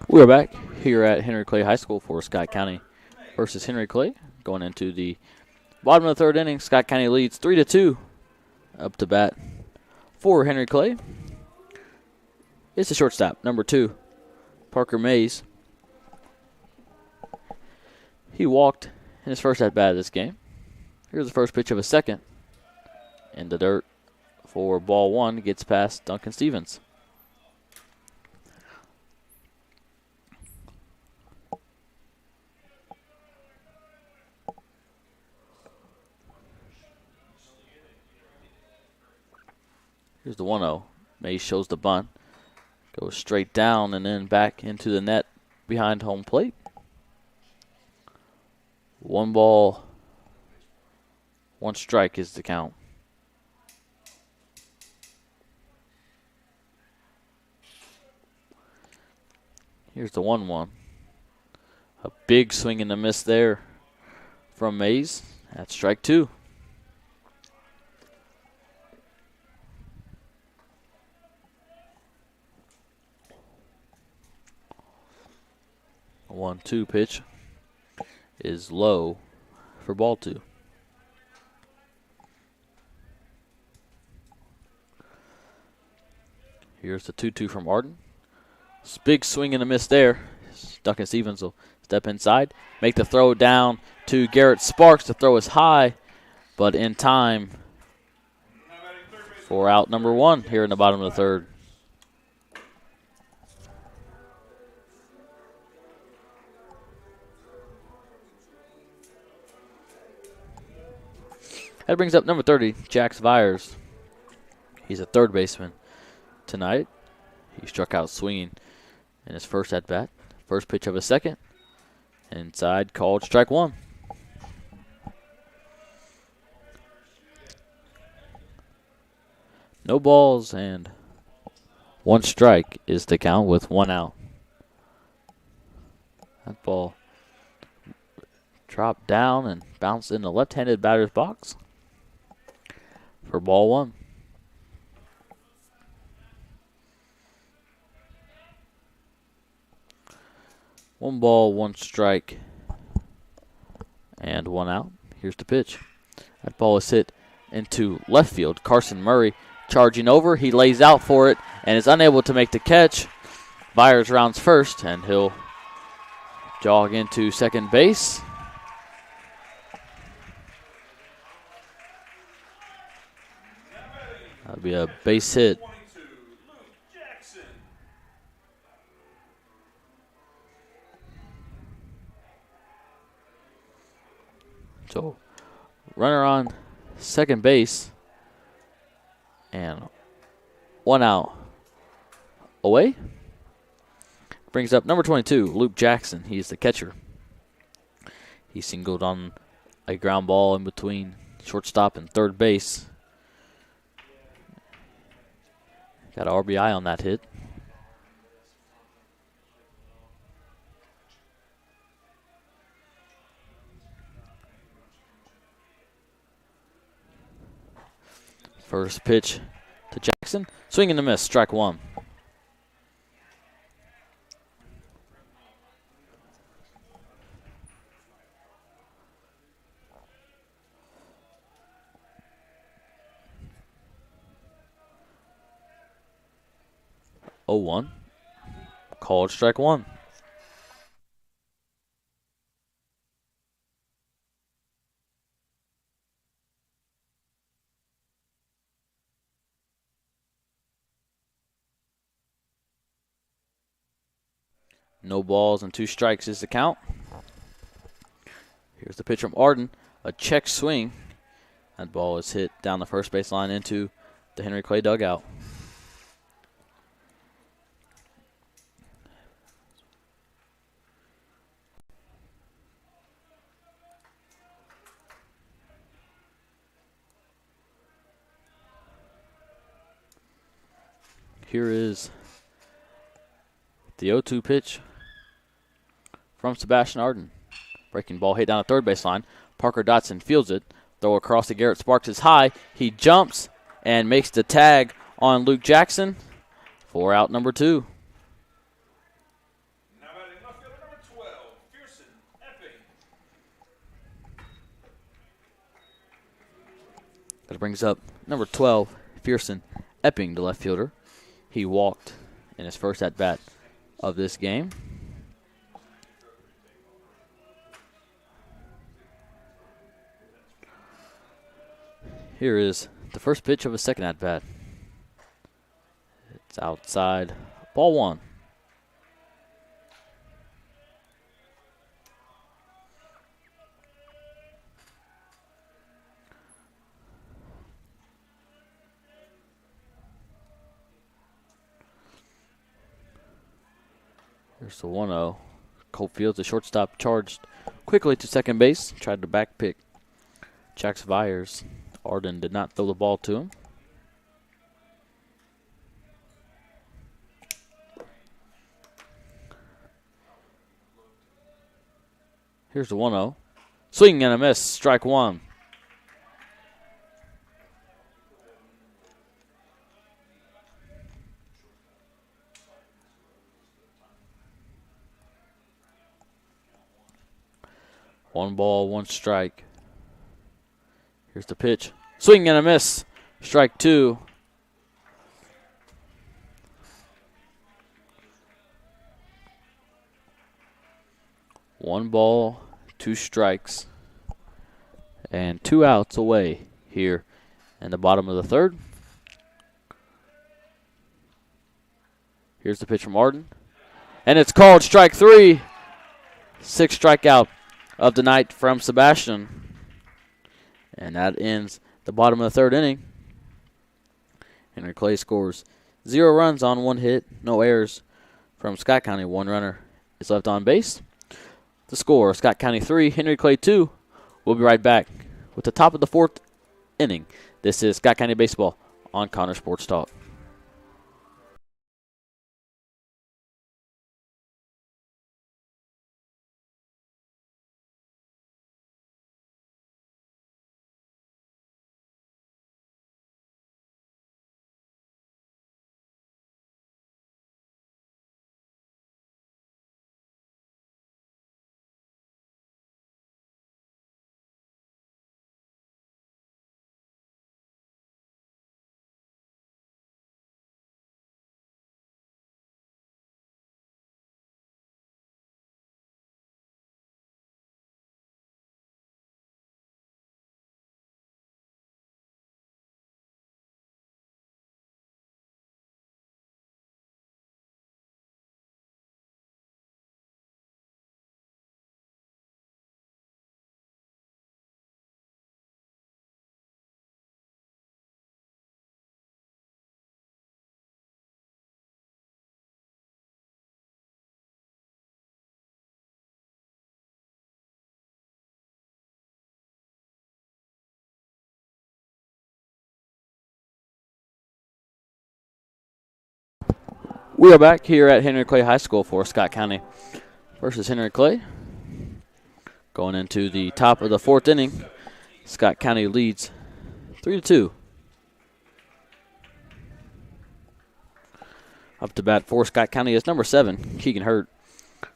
We're back here at Henry Clay High School for Scott County versus Henry Clay. Going into the bottom of the third inning, Scott County leads 3-2. Up to bat for Henry Clay. It's the shortstop, number 2, Parker Mays. He walked in his first at-bat of this game. Here's the first pitch of a second. In the dirt for ball 1, gets past Duncan Stevens. Here's the 1-0. Mays shows the bunt. Goes straight down and then back into the net behind home plate. 1 ball, 1 strike is the count. Here's the 1-1. A big swing and a miss there from Mays. That's strike 2. A 1-2 pitch is low for ball 2. Here's the 2-2 from Arden. Big swing and a miss there. Duncan Stevens will step inside, make the throw down to Garrett Sparks. The throw is high, but in time for out number 1 here in the bottom of the third. That brings up number 30, Jax Byers. He's a third baseman tonight. He struck out swinging in his first at-bat. First pitch of a second. Inside, called strike 1. No balls and 1 strike is the count with 1 out. That ball dropped down and bounced in the left-handed batter's box for ball 1. One ball, 1 strike, and 1 out. Here's the pitch. That ball is hit into left field. Carson Murray charging over. He lays out for it and is unable to make the catch. Byers rounds first, and he'll jog into second base. That'll be a base hit. 22, Luke Jackson. So, runner on second base. And 1 out. Away. Brings up number 22, Luke Jackson. He's the catcher. He singled on a ground ball in between shortstop and third base. Got an RBI on that hit. First pitch to Jackson. Swing and a miss. Strike one. Oh, 1. Called strike one. No balls and 2 strikes is the count. Here's the pitch from Arden. A check swing. That ball is hit down the first baseline into the Henry Clay dugout. Here is the 0-2 pitch from Sebastian Arden. Breaking ball hit down the third baseline. Parker Dotson fields it. Throw across to Garrett Sparks is high. He jumps and makes the tag on Luke Jackson for out number 2. Now batting left fielder number 12, Pearson Epping. That brings up number 12, Pearson Epping, the left fielder. He walked in his first at-bat of this game. Here is the first pitch of a second at-bat. It's outside. Ball 1. Here's the 1-0. Colt Fields, the shortstop, charged quickly to second base. Tried to back pick Jax Vyers. Arden did not throw the ball to him. Here's the 1-0. Swing and a miss. Strike one. One ball, one strike. Here's the pitch. Swing and a miss. Strike two. One ball, 2 strikes, and 2 outs away here in the bottom of the third. Here's the pitch from Arden. And it's called strike 3. 6th strikeout of the night from Sebastian. And that ends the bottom of the third inning. Henry Clay scores 0 runs on 1 hit, no errors from Scott County. 1 runner is left on base. The score, Scott County 3, Henry Clay 2. We'll be right back with the top of the 4th inning. This is Scott County Baseball on Connor Sports Talk. We are back here at Henry Clay High School for Scott County versus Henry Clay. Going into the top of the fourth inning, Scott County leads 3-2. Up to bat for Scott County is number 7, Keegan Hurt.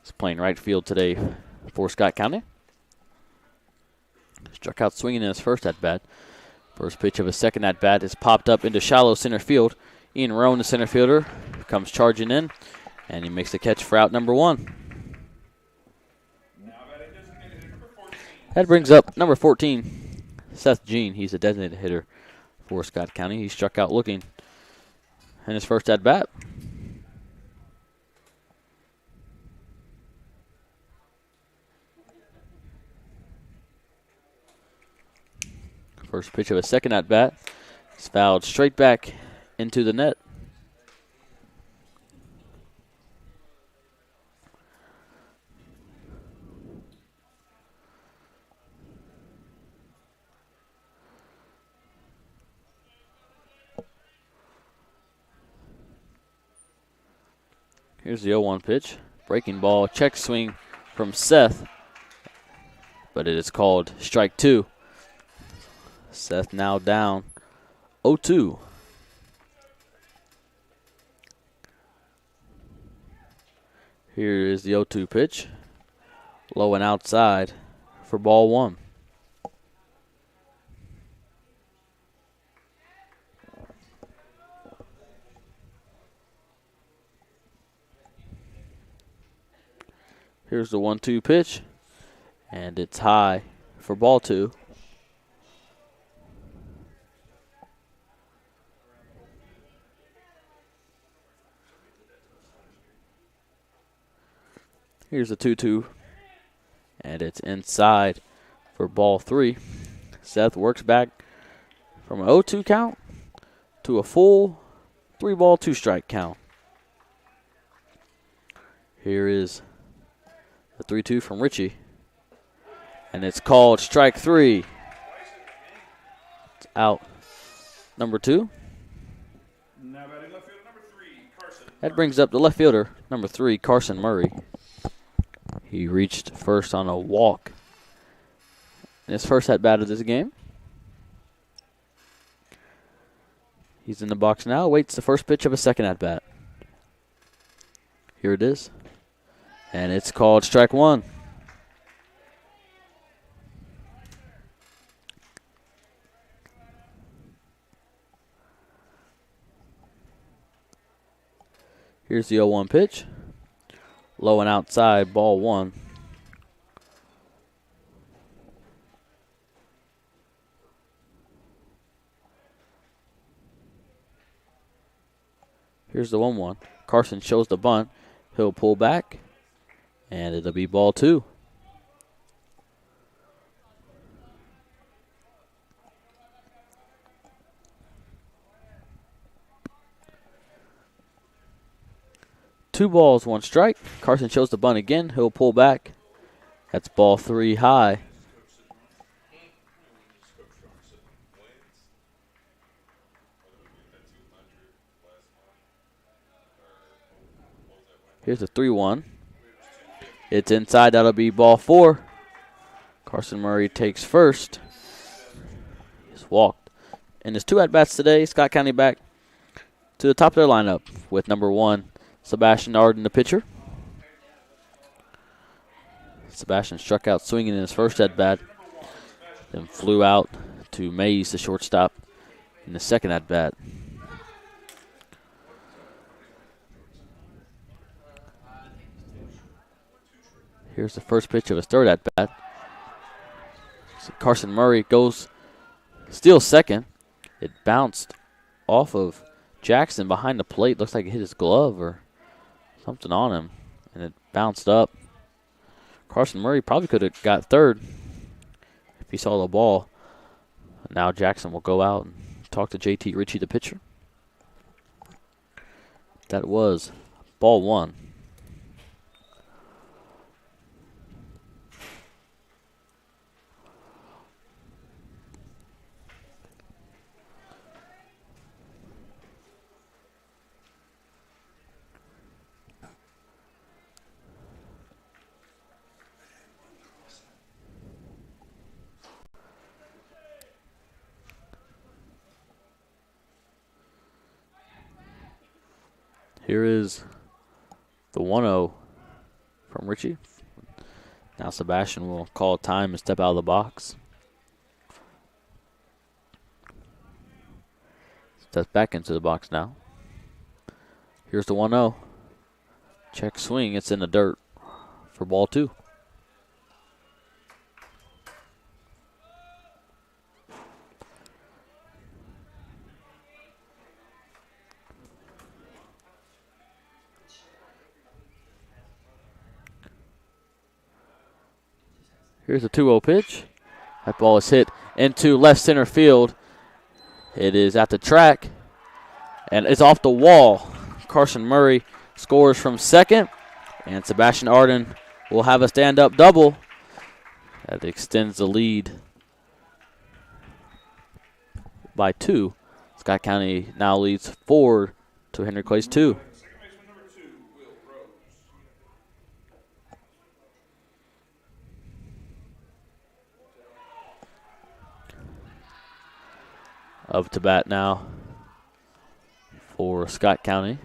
He's playing right field today for Scott County. Struck out swinging in his first at-bat. First pitch of his second at-bat is popped up into shallow center field. Ian Roan, the center fielder, comes charging in, and he makes the catch for out number 1. That brings up number 14, Seth Jean. He's a designated hitter for Scott County. He struck out looking in his first at-bat. First pitch of a second at-bat is fouled straight back into the net. Here's the 0-1 pitch. Breaking ball, check swing from Seth, but it is called strike 2. Seth now down 0-2. Here is the 0-2 pitch. Low and outside for ball 1. Here's the 1-2 pitch, and it's high for ball 2. Here's the 2-2, and it's inside for ball 3. Seth works back from an 0-2 count to a full 3-ball, 2-strike count. Here is the 3-2 from Richie, and it's called strike 3. It's out number 2. Now batting left field, number 3, Carson. That brings up the left fielder, number 3, Carson Murray. He reached first on a walk in his first at-bat of this game. He's in the box now, waits the first pitch of a second at-bat. Here it is, and it's called strike 1. Here's the 0-1 pitch. Low and outside, ball 1. Here's the 1-1. Carson shows the bunt. He'll pull back, and it'll be ball 2. Two balls, 1 strike. Carson shows the bunt again. He'll pull back. That's ball 3 high. Here's a 3-1. It's inside. That'll be ball 4. Carson Murray takes first. He's walked. In his 2 at-bats today, Scott County back to the top of their lineup with number 1, Sebastian Arden, the pitcher. Sebastian struck out swinging in his first at-bat, then flew out to Mays, the shortstop, in the second at-bat. Here's the first pitch of his third at-bat. So Carson Murray goes, steals second. It bounced off of Jackson behind the plate. Looks like it hit his glove or something on him, and it bounced up. Carson Murray probably could have got third if he saw the ball. Now Jackson will go out and talk to JT Ritchie, the pitcher. That was ball 1. Here is the 1-0 from Richie. Now Sebastian will call time and step out of the box. Steps back into the box now. Here's the 1-0. Check swing. It's in the dirt for ball 2. Here's a 2-0 pitch. That ball is hit into left center field. It is at the track, and it's off the wall. Carson Murray scores from second, and Sebastian Arden will have a stand-up double. That extends the lead by 2. Scott County now leads 4 to Henry Clay's 2. Up to bat now for Scott County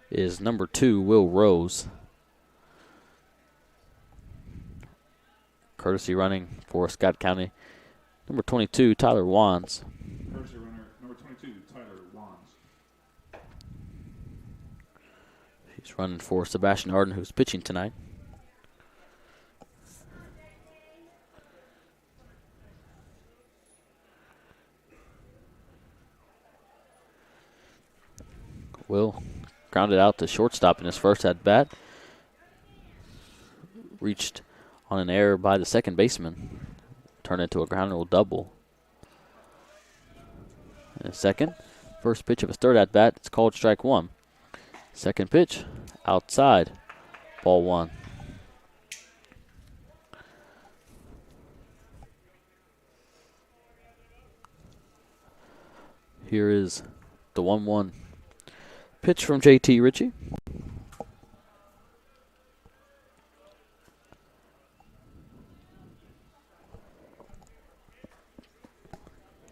is number 2, Will Rose. Courtesy running for Scott County, number 22, Tyler Wands. Courtesy runner, number 22, Tyler Wands. He's running for Sebastian Arden, who's pitching tonight. Will grounded out to shortstop in his first at bat. Reached on an error by the second baseman. Turned into a ground rule double. In a second, first pitch of his third at bat, it's called strike 1. Second pitch, outside, ball 1. Here is the 1-1 pitch from JT Ritchie.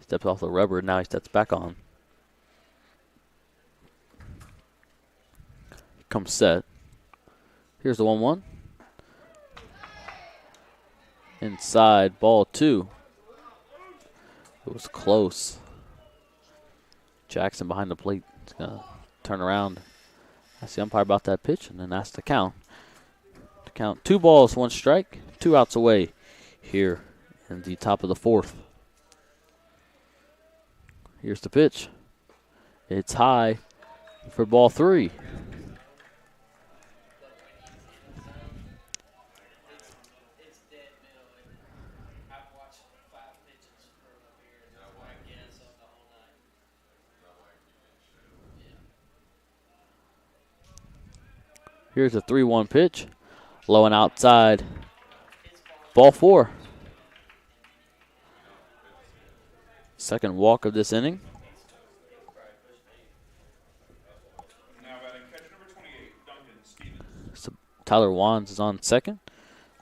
Steps off the rubber, now he steps back on. Comes set. Here's the 1-1. Inside, ball 2. It was close. Jackson behind the plate. He's going to turn around. Ask the umpire about that pitch and then ask the count. To count 2 balls, 1 strike, 2 outs away here in the top of the 4th. Here's the pitch. It's high for ball 3. Here's a 3-1 pitch. Low and outside. Ball 4. Second walk of this inning. Now batting catcher number 28, Duncan Stevens. So Tyler Wands is on second.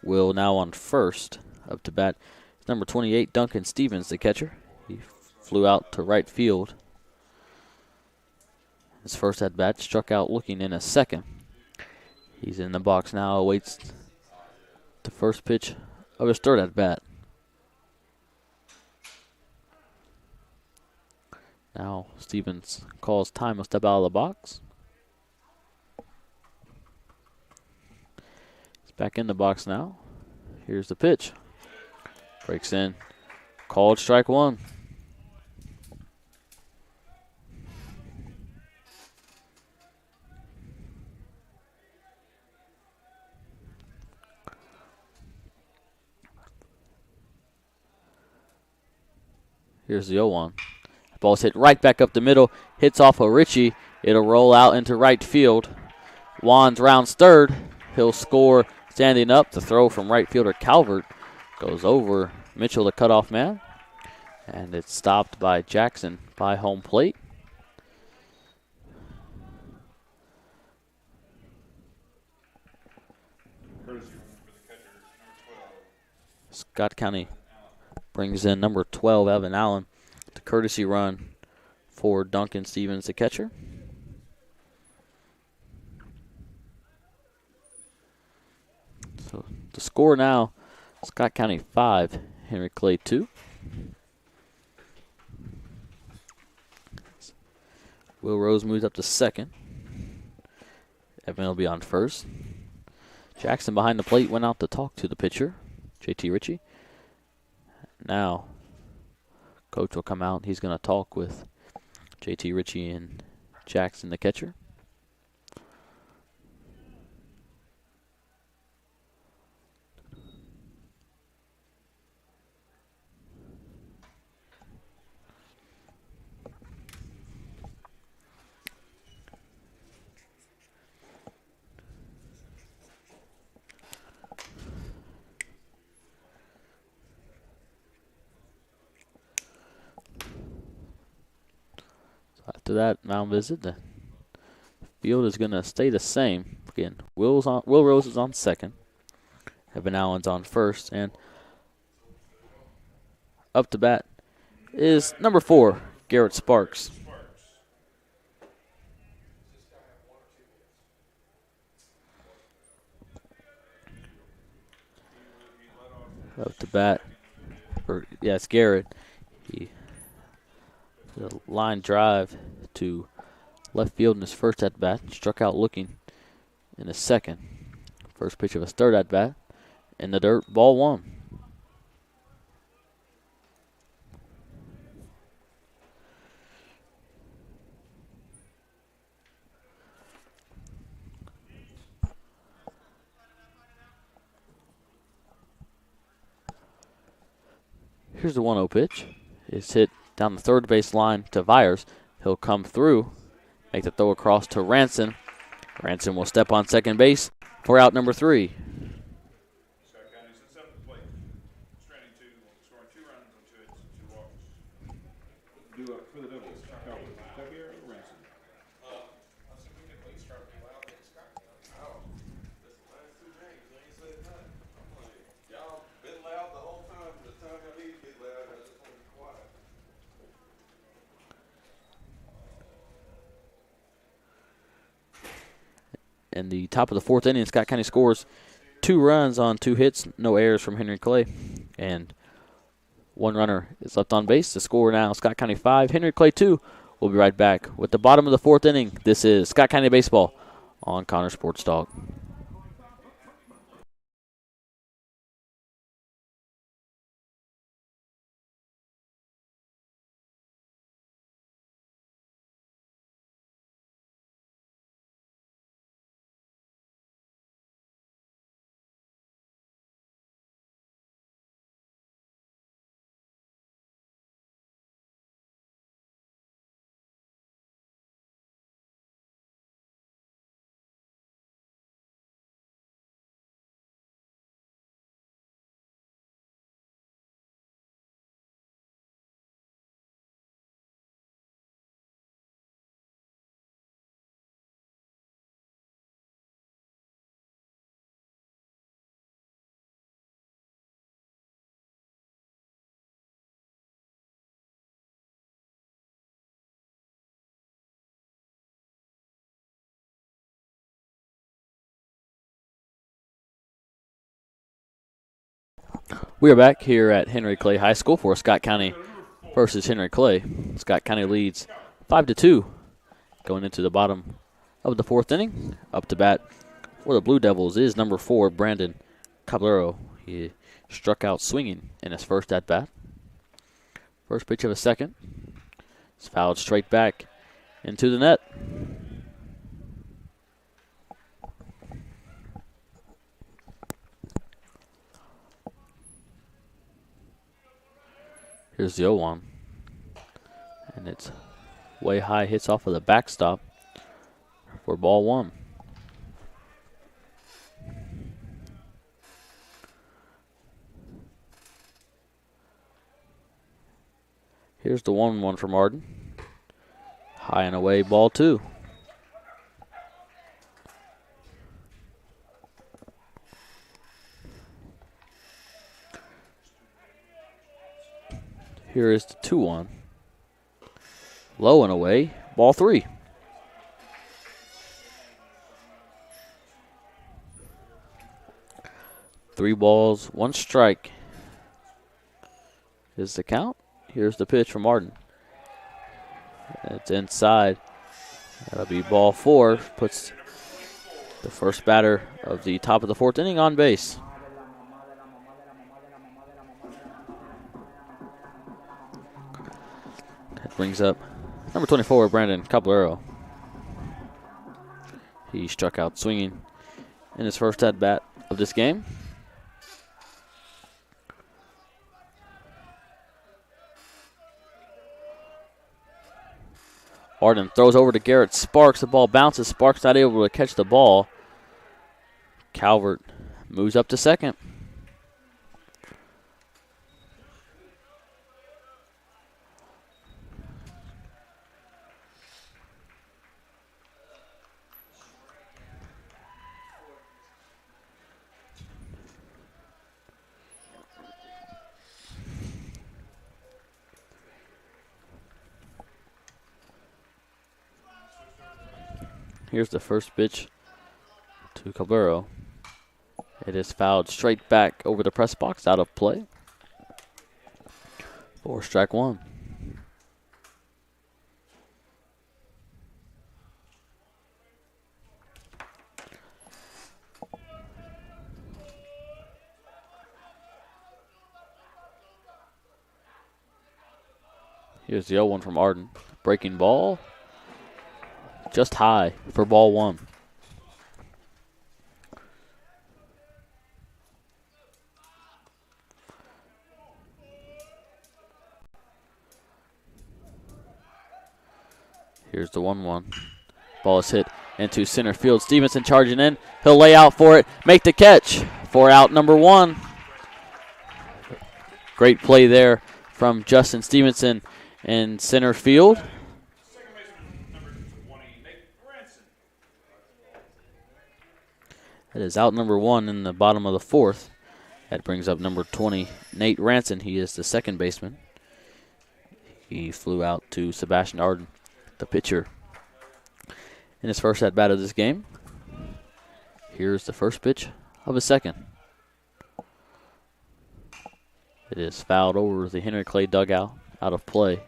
Will now on first. Up to bat is number 28, Duncan Stevens, the catcher. He flew out to right field. His first at bat, struck out looking in a second. He's in the box now, awaits the first pitch of his third at bat. Now Stevens calls time to step out of the box. He's back in the box now. Here's the pitch. Breaks in. Called strike 1. Here's the 0-1. Ball's hit right back up the middle. Hits off of Ritchie. It'll roll out into right field. Wands rounds third. He'll score standing up. The throw from right fielder Calvert goes over Mitchell, the cutoff man. And it's stopped by Jackson by home plate. Scott County brings in number 12, Evan Allen, the courtesy run for Duncan Stevens, the catcher. The score now, Scott County 5, Henry Clay 2. Will Rose moves up to second. Evan will be on first. Jackson behind the plate went out to talk to the pitcher, JT Ritchie. Now, coach will come out. He's going to talk with JT Ritchie and Jackson, the catcher. After that mound visit, the field is going to stay the same. Again, Will Rose is on second. Evan Allen's on first. And up to bat is number 4, Garrett Sparks. Up to bat. It's Garrett. The line drive to left field in his first at bat. Struck out looking in his second. First pitch of his third at bat. In the dirt, ball 1. Here's the 1-0 pitch. It's hit down the third base line to Vyers. He'll come through, make the throw across to Ranson. Ranson will step on second base for out number 3. Scott County sits up at the plate, stranding 2, scoring 2 runs on 2 hits and 2 walks. For the Devils, Javier Ranson. Y'all been loud the whole time. The time I need to get loud, I just want to be quiet. In the top of the 4th inning, Scott County scores 2 runs on 2 hits, no errors from Henry Clay, and 1 runner is left on base. The score now, Scott County 5, Henry Clay 2. We'll be right back with the bottom of the 4th inning. This is Scott County Baseball on Connor Sports Talk. We are back here at Henry Clay High School for Scott County versus Henry Clay. Scott County leads 5-2 going into the bottom of the 4th inning. Up to bat for the Blue Devils is number 4, Brandon Caballero. He struck out swinging in his first at bat. First pitch of a second. It's fouled straight back into the net. Here's the 0-1. And it's way high, hits off of the backstop for ball 1. Here's the 1-1 from Arden. High and away, ball 2. Here is the 2-1. Low and away, ball 3. 3 balls, 1 strike is the count. Here's the pitch from Arden. It's inside. That'll be ball 4. Puts the first batter of the top of the 4th inning on base. That brings up number 24, Brandon Caballero. He struck out swinging in his first at-bat of this game. Arden throws over to Garrett Sparks. The ball bounces. Sparks not able to catch the ball. Calvert moves up to second. Here's the first pitch to Caballero. It is fouled straight back over the press box, out of play. For strike 1. Here's the 0-1 from Arden. Breaking ball. Just high for ball 1. Here's the 1-1. Ball is hit into center field. Stevenson charging in. He'll lay out for it. Make the catch for out number 1. Great play there from Justin Stevenson in center field. That is out number 1 in the bottom of the 4th. That brings up number 20, Nate Ranson. He is the second baseman. He flew out to Sebastian Arden, the pitcher, in his first at-bat of this game. Here's the first pitch of his second. It is fouled over the Henry Clay dugout, out of play.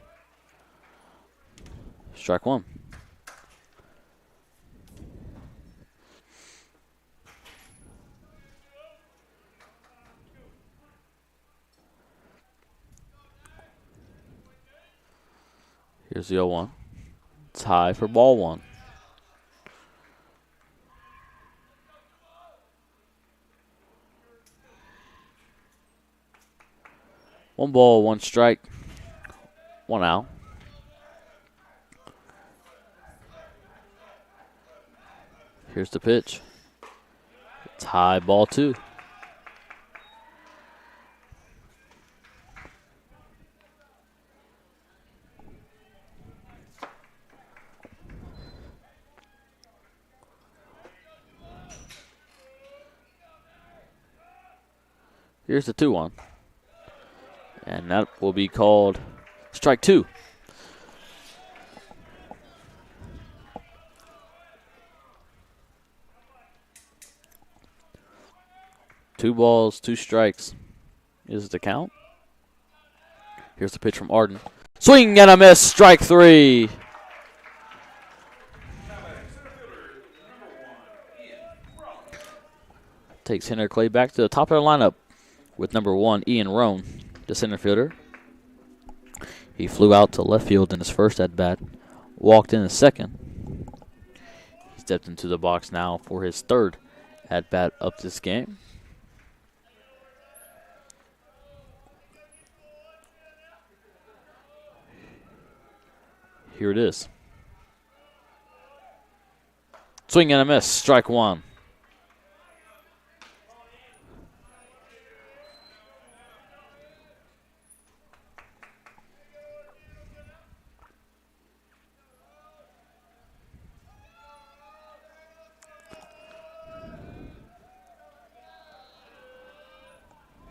Strike 1. Here's the 0-1. It's high for ball 1. One ball, 1 strike, 1 out. Here's the pitch. It's high, ball 2. Here's the 2-1. And that will be called strike 2. Two balls, 2 strikes is the count. Here's the pitch from Arden. Swing and a miss, strike 3. Takes Henry Clay back to the top of the lineup with number 1, Ian Roan, the center fielder. He flew out to left field in his first at-bat, walked in his second. He stepped into the box now for his third at-bat of this game. Here it is. Swing and a miss, strike 1.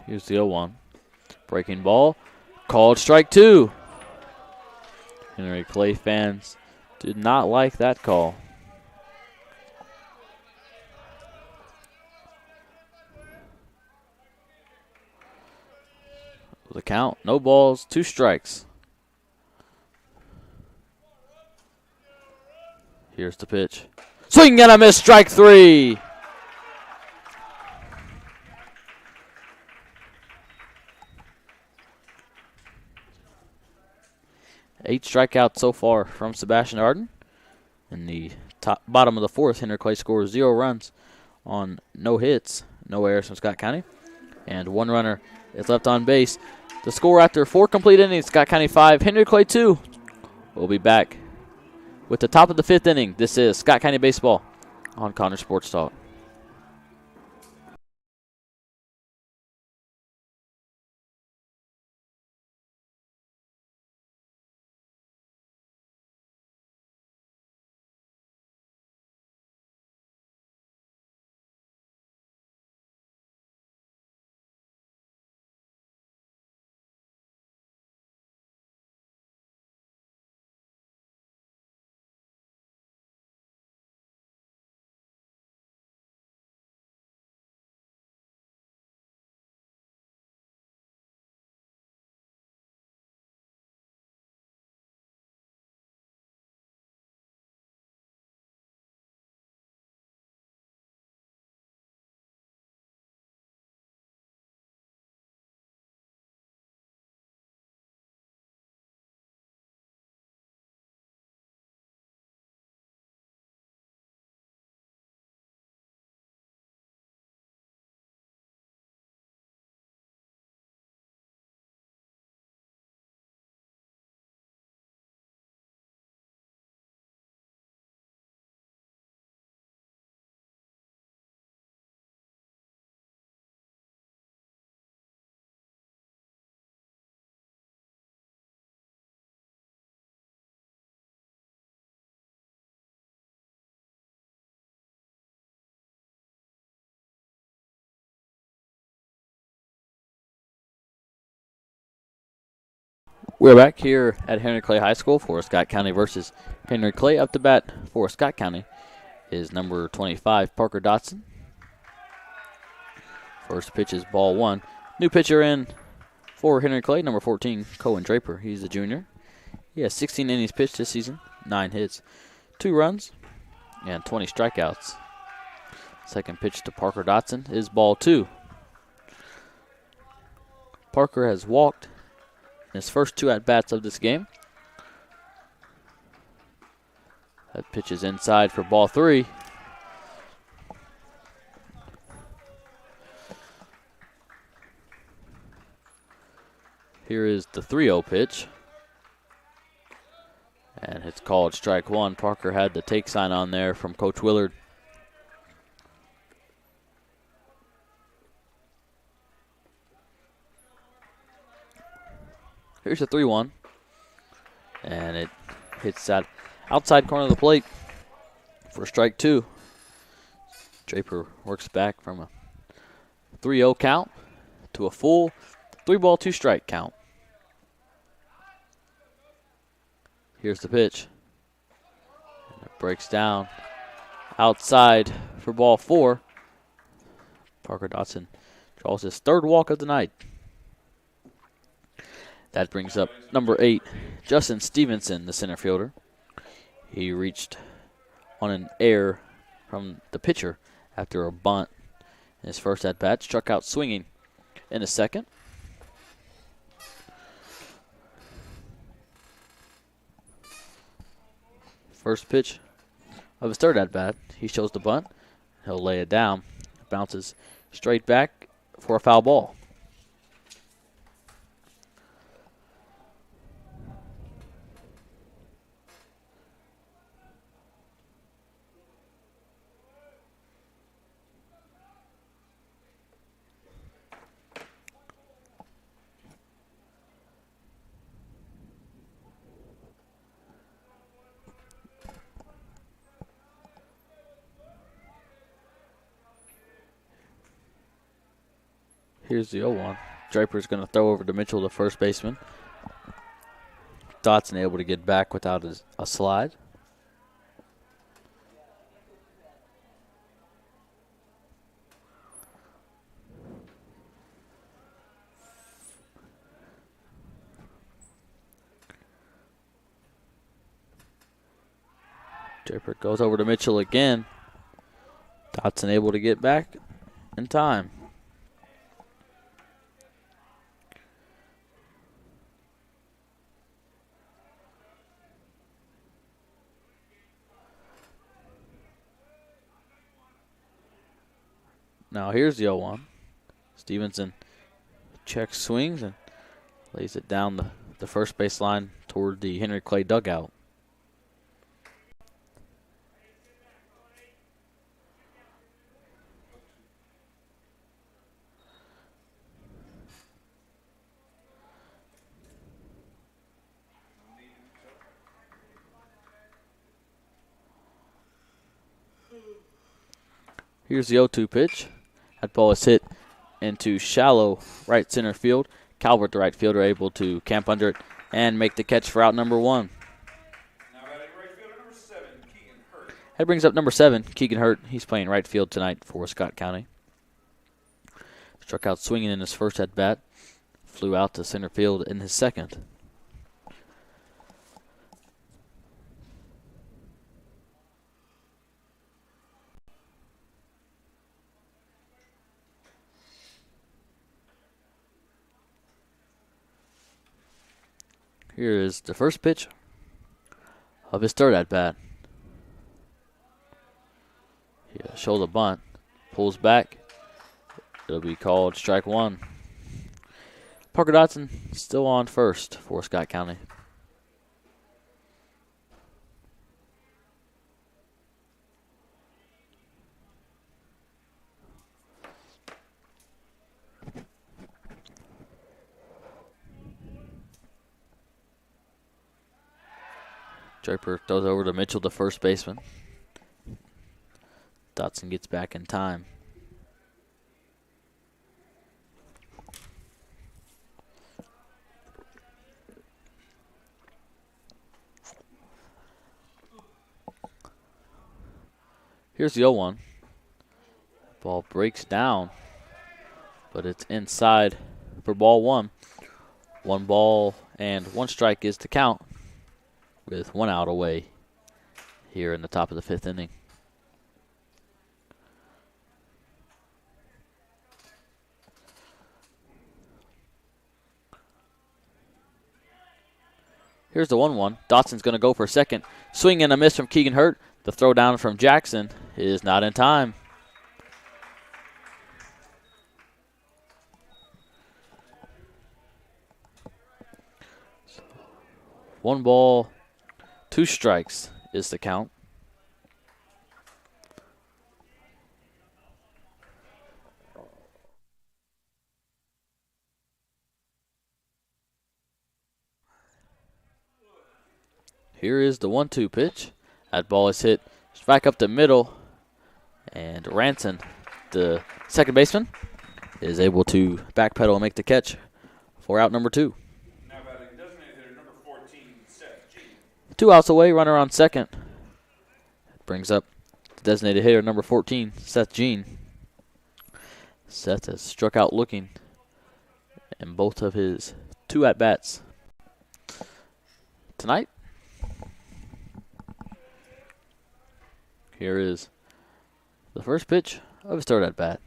Here's the 0-1. Breaking ball. Called strike 2. Henry Clay fans did not like that call. The count, no balls, 2 strikes. Here's the pitch. Swing and a miss, strike 3. 8 strikeouts so far from Sebastian Arden. In the bottom of the 4th, Henry Clay scores 0 runs on no hits, no errors from Scott County, and 1 runner is left on base. The score after 4 complete innings, Scott County 5, Henry Clay 2. We'll be back with the top of the 5th inning. This is Scott County Baseball on Connor Sports Talk. We're back here at Henry Clay High School for Scott County versus Henry Clay. Up to bat for Scott County is number 25, Parker Dotson. First pitch is ball 1. New pitcher in for Henry Clay, number 14, Cohen Draper. He's a junior. He has 16 innings pitched this season, 9 hits, 2 runs, and 20 strikeouts. Second pitch to Parker Dotson is ball 2. Parker has walked in his first 2 at-bats of this game. That pitch is inside for ball 3. Here is the 3-0 pitch. And it's called strike 1. Parker had the take sign on there from Coach Willard. Here's a 3-1. And it hits that outside corner of the plate for strike 2. Draper works back from a 3-0 count to a full 3-ball, 2-strike count. Here's the pitch. And it breaks down outside for ball 4. Parker Dotson draws his 3rd walk of the night. That brings up number 8, Justin Stevenson, the center fielder. He reached on an error from the pitcher after a bunt in his first at-bat. Struck out swinging in the second. First pitch of his 3rd at-bat. He shows the bunt. He'll lay it down. It bounces straight back for a foul ball. Here's the 0-1. Draper's going to throw over to Mitchell, the first baseman. Dotson able to get back without a slide. Draper goes over to Mitchell again. Dotson able to get back in time. Now here's the 0-1. Stevenson checks, swings, and lays it down the first baseline toward the Henry Clay dugout. Here's the 0-2 pitch. That ball is hit into shallow right center field. Calvert, the right fielder, able to camp under it and make the catch for out number 1. Now batting right fielder number 7, Keegan Hurt. That brings up number 7, Keegan Hurt. He's playing right field tonight for Scott County. Struck out swinging in his first at bat. Flew out to center field in his second. Here is the first pitch of his third at bat. Yeah, shoulder bunt, pulls back. It'll be called strike 1. Parker Dotson still on first for Scott County. Draper throws over to Mitchell, the first baseman. Dotson gets back in time. Here's the 0-1. Ball breaks down, but it's inside for ball 1. 1 ball and 1 strike is to count, with 1 out away here in the top of the 5th inning. Here's the 1-1. Dotson's going to go for second. Swing and a miss from Keegan Hurt. The throw down from Jackson is not in time. So 1 ball, 2 strikes is the count. Here is the 1-2 pitch. That ball is hit back up the middle, and Ranson, the second baseman, is able to backpedal and make the catch for out number 2. Now batting designated hitter number 14, Seth G. 2 outs away, runner on second. Brings up the designated hitter number 14, Seth Jean. Seth has struck out looking in both of his 2 at-bats tonight. Here is the first pitch of his third at-bat.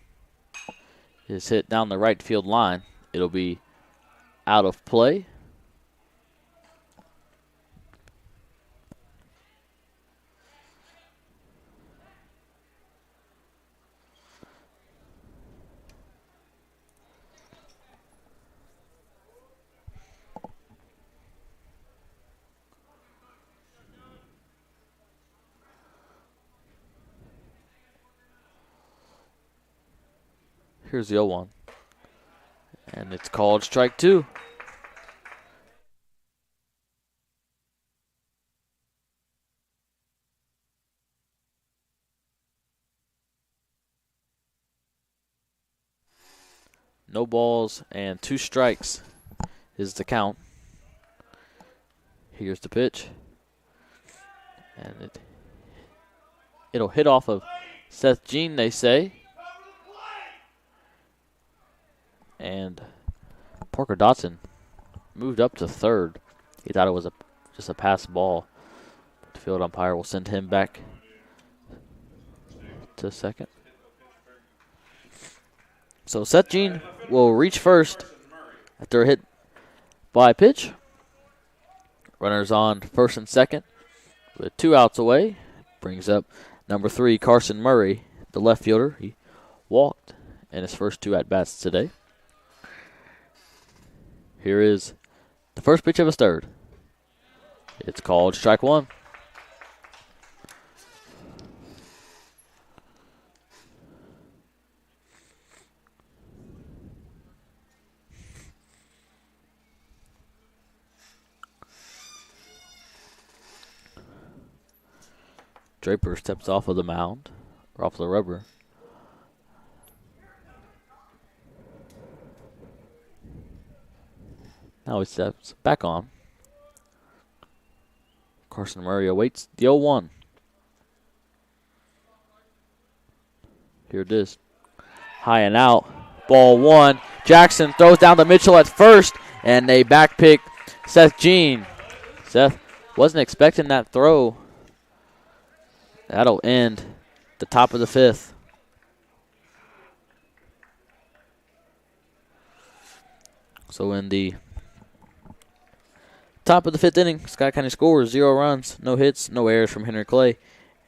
It's hit down the right field line. It'll be out of play. Here's the 0-1. And it's called strike 2. No balls and 2 strikes is the count. Here's the pitch. And it'll hit off of Seth Jean, they say. And Parker Dotson moved up to third. He thought it was just a pass ball. field umpire will send him back to second. So Seth Jean will reach first after a hit by a pitch. Runners on first and second with 2 outs away. Brings up number 3, Carson Murray, the left fielder. He walked in his first 2 at-bats today. Here is the first pitch of his third. It's called strike 1. Draper steps off of the mound, or off the rubber. Now he steps back on. Carson Murray awaits the 0-1. Here it is. High and out. Ball 1. Jackson throws down to Mitchell at first, and they back pick Seth Jean. Seth wasn't expecting that throw. That'll end the top of the 5th. So in the top of the 5th inning, Scott County scores 0 runs, no hits, no errors from Henry Clay,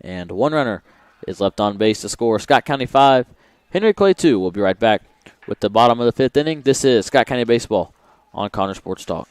and 1 runner is left on base to score. Scott County 5, Henry Clay 2. We'll be right back with the bottom of the 5th inning. This is Scott County Baseball on Connor Sports Talk.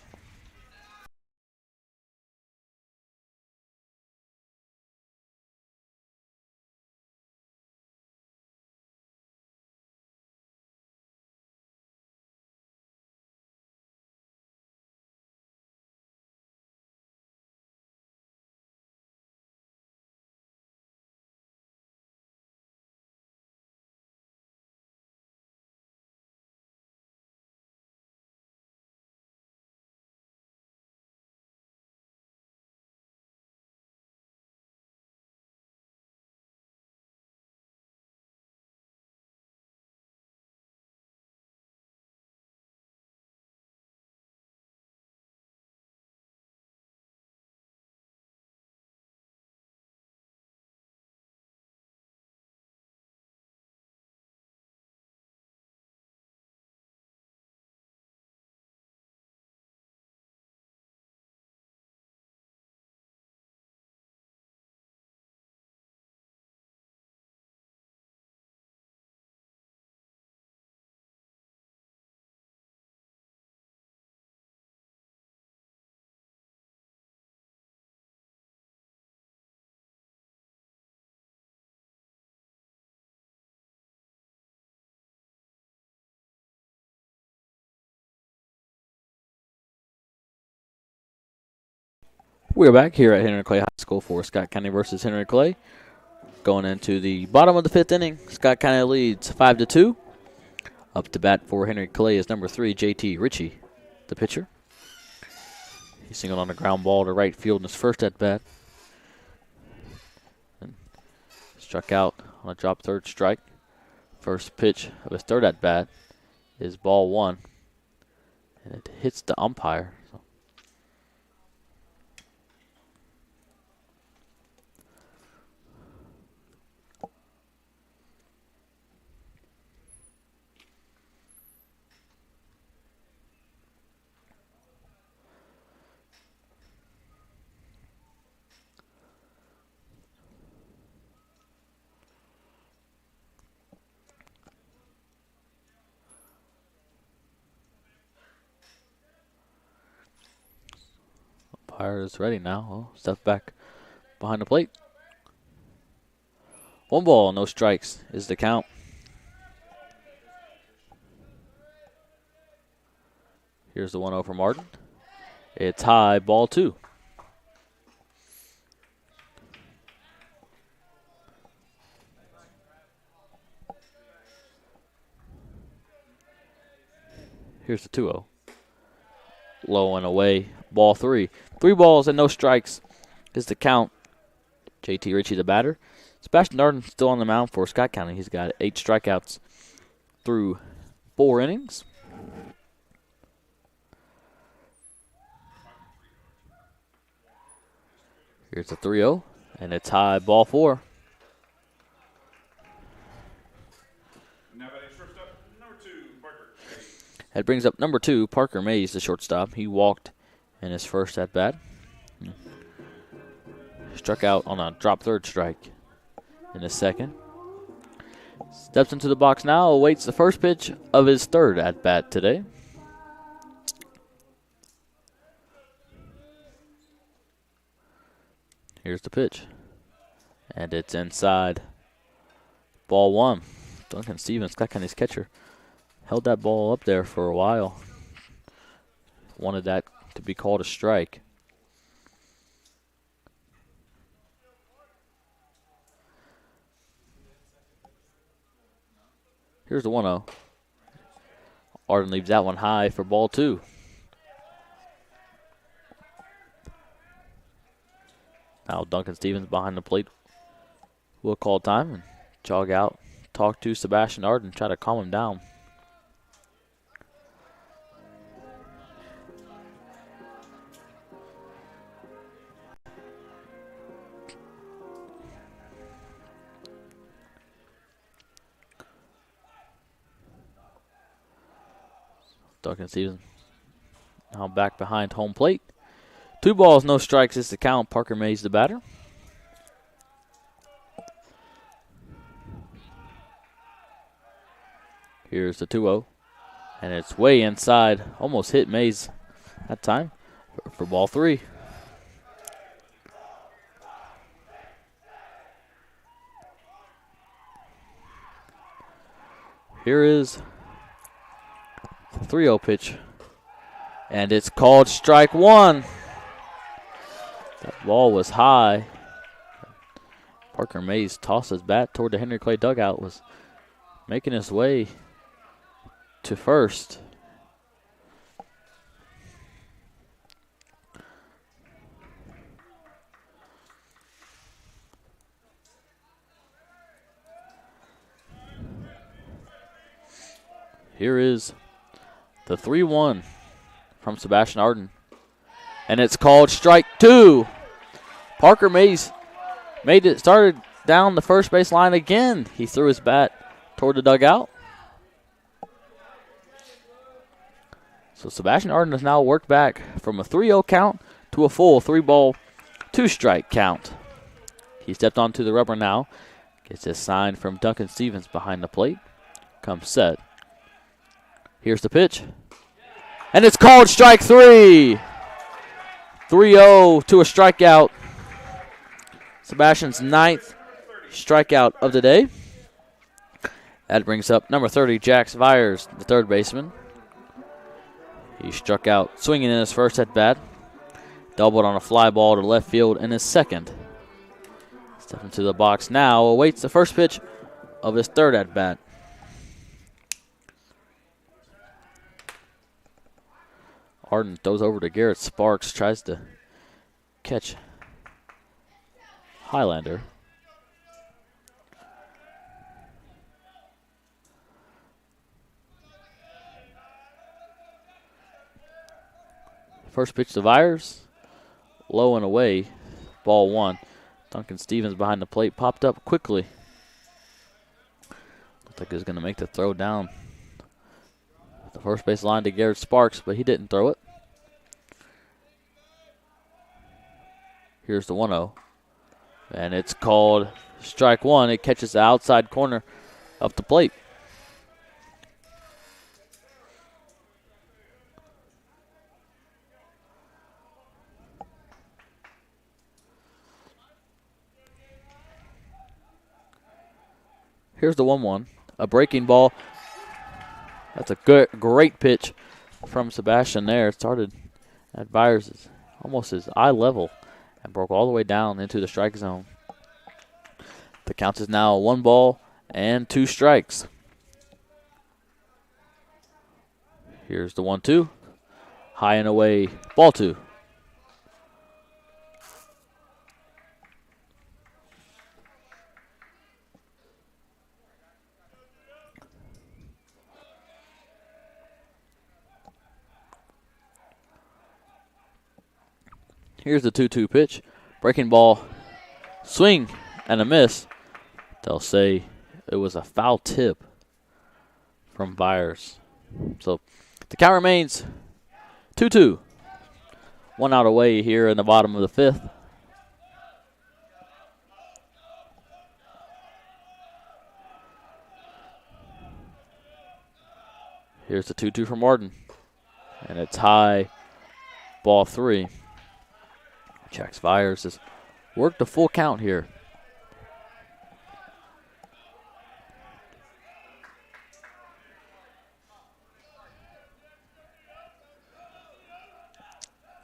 We're back here at Henry Clay High School for Scott County versus Henry Clay. Going into the bottom of the 5th inning, Scott County leads 5-2. Up to bat for Henry Clay is number 3, J.T. Ritchie, the pitcher. He singled on a ground ball to right field in his first at bat. And struck out on a drop third strike. First pitch of his third at bat is ball 1. And it hits the umpire. So umpire is ready now. Well, step back behind the plate. 1 ball, no strikes is the count. Here's the 1-0 for Martin. It's high, ball 2. Here's the 2-0. Low and away, ball 3. 3 balls and no strikes is the count. J.T. Ritchie, the batter. Sebastian Darden still on the mound for Scott County. He's got 8 strikeouts through 4 innings. Here's the 3-0, and it's high, ball 4. Now batting shortstop, number 2, Parker Mays. That brings up number 2, Parker Mays, the shortstop. He walked in his first at bat. Struck out on a drop third strike in his second. Steps into the box now, awaits the first pitch of his third at bat today. Here's the pitch. And it's inside. Ball 1. Duncan Stevens, his catcher, held that ball up there for a while. Wanted that to be called a strike. Here's the 1-0. Arden leaves that one high for ball 2. Now Duncan Stevens behind the plate will call time and jog out, talk to Sebastian Arden, try to calm him down. Duncan Stevens now back behind home plate. 2 balls, no strikes is the count. Parker Mays the batter. Here's the 2-0. And it's way inside. Almost hit Mays that time for ball 3. Here is the 3-0 pitch. And it's called strike 1. That ball was high. Parker Mays tossed his bat toward the Henry Clay dugout, was making his way to first. Here is the 3-1 from Sebastian Arden. And it's called strike 2. Parker Mays started down the first base line again. He threw his bat toward the dugout. So Sebastian Arden has now worked back from a 3-0 count to a full 3-ball, 2-strike count. He stepped onto the rubber now. Gets his sign from Duncan Stevens behind the plate. Comes set. Here's the pitch. And it's called strike 3. 3-0 to a strikeout. Sebastian's 9th strikeout of the day. That brings up number 30, Jax Vyers, the third baseman. He struck out swinging in his first at bat. Doubled on a fly ball to left field in his second. Stepping to the box now, awaits the first pitch of his third at bat. Arden throws over to Garrett Sparks, tries to catch Highlander. First pitch to Vyers, low and away, ball 1. Duncan Stevens behind the plate popped up quickly. Looked like he was going to make the throw down the first base line to Garrett Sparks, but he didn't throw it. Here's the 1-0. And it's called strike 1. It catches the outside corner of the plate. Here's the 1-1. A breaking ball. That's a great pitch from Sebastian there. It started at Vyers' almost his eye level and broke all the way down into the strike zone. The count is now 1 ball and 2 strikes. Here's the 1-2. High and away, ball 2. Here's the 2-2 pitch Breaking ball, swing and a miss. They'll say it was a foul tip from Byers. So the count remains 2-2. 1 out away here in the bottom of the 5th. Here's the 2-2 from Arden. And it's high, ball 3. Jax Byers has worked a full count here.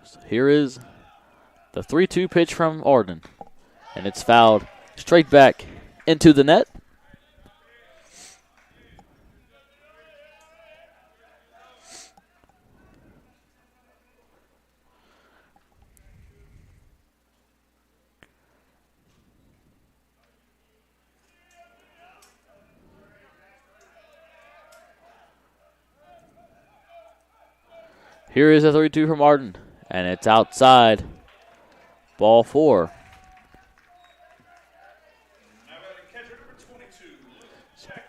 So here is the 3-2 pitch from Arden. And it's fouled straight back into the net. Here is a 3-2 from Arden, and it's outside. Ball 4.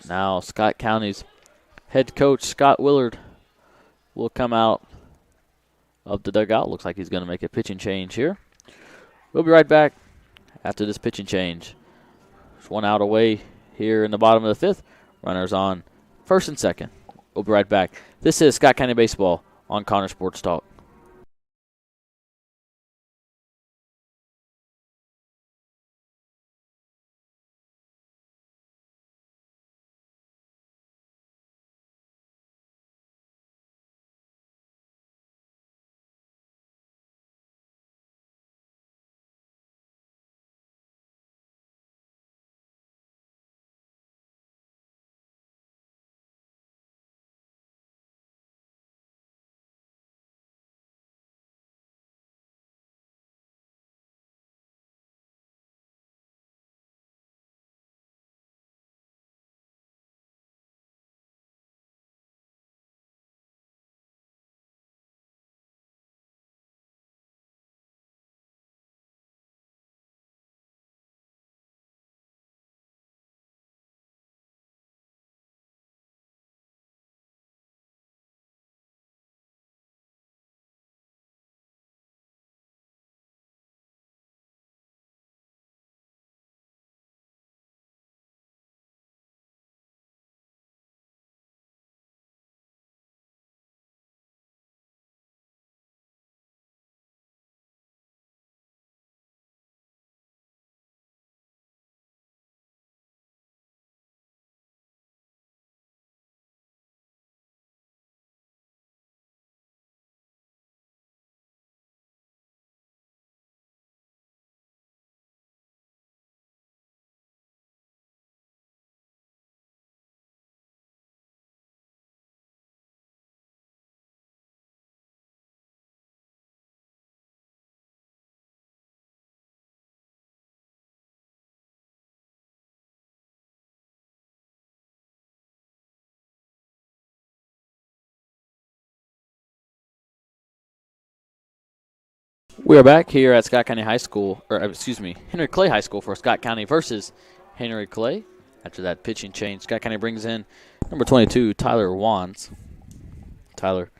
Now Scott County's head coach, Scott Willard, will come out of the dugout. Looks like he's going to make a pitching change here. We'll be right back after this pitching change. There's 1 out away here in the bottom of the 5th. Runners on first and second. We'll be right back. This is Scott County Baseball on Connor Sports Talk. We are back here at Scott County High School, Henry Clay High School for Scott County versus Henry Clay. After that pitching change, Scott County brings in number 22, Tyler Wands. Tyler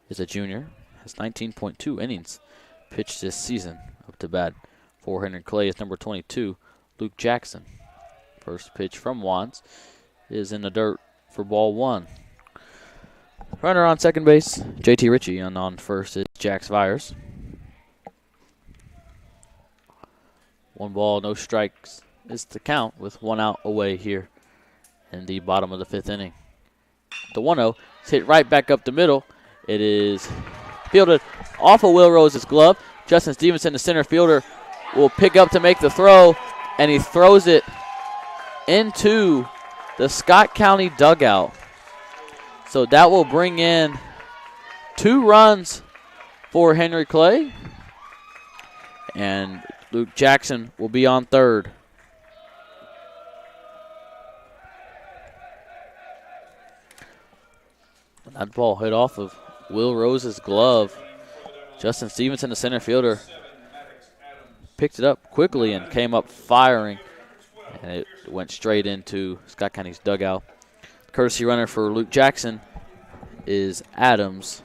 is a junior, has 19.2 innings pitched this season. Up to bat for Henry Clay is number 22, Luke Jackson. First pitch from Wands is in the dirt for ball 1. Runner on second base, JT Ritchie, and on first is Jax Byers. 1 ball, no strikes is the count with 1 out away here in the bottom of the 5th inning. The 1-0 is hit right back up the middle. It is fielded off of Will Rose's glove. Justin Stevenson, the center fielder, will pick up to make the throw, and he throws it into the Scott County dugout. So that will bring in 2 runs for Henry Clay, and Luke Jackson will be on third. That ball hit off of Will Rose's glove. Justin Stevenson, the center fielder, picked it up quickly and came up firing, and it went straight into Scott County's dugout. Courtesy runner for Luke Jackson is Adams.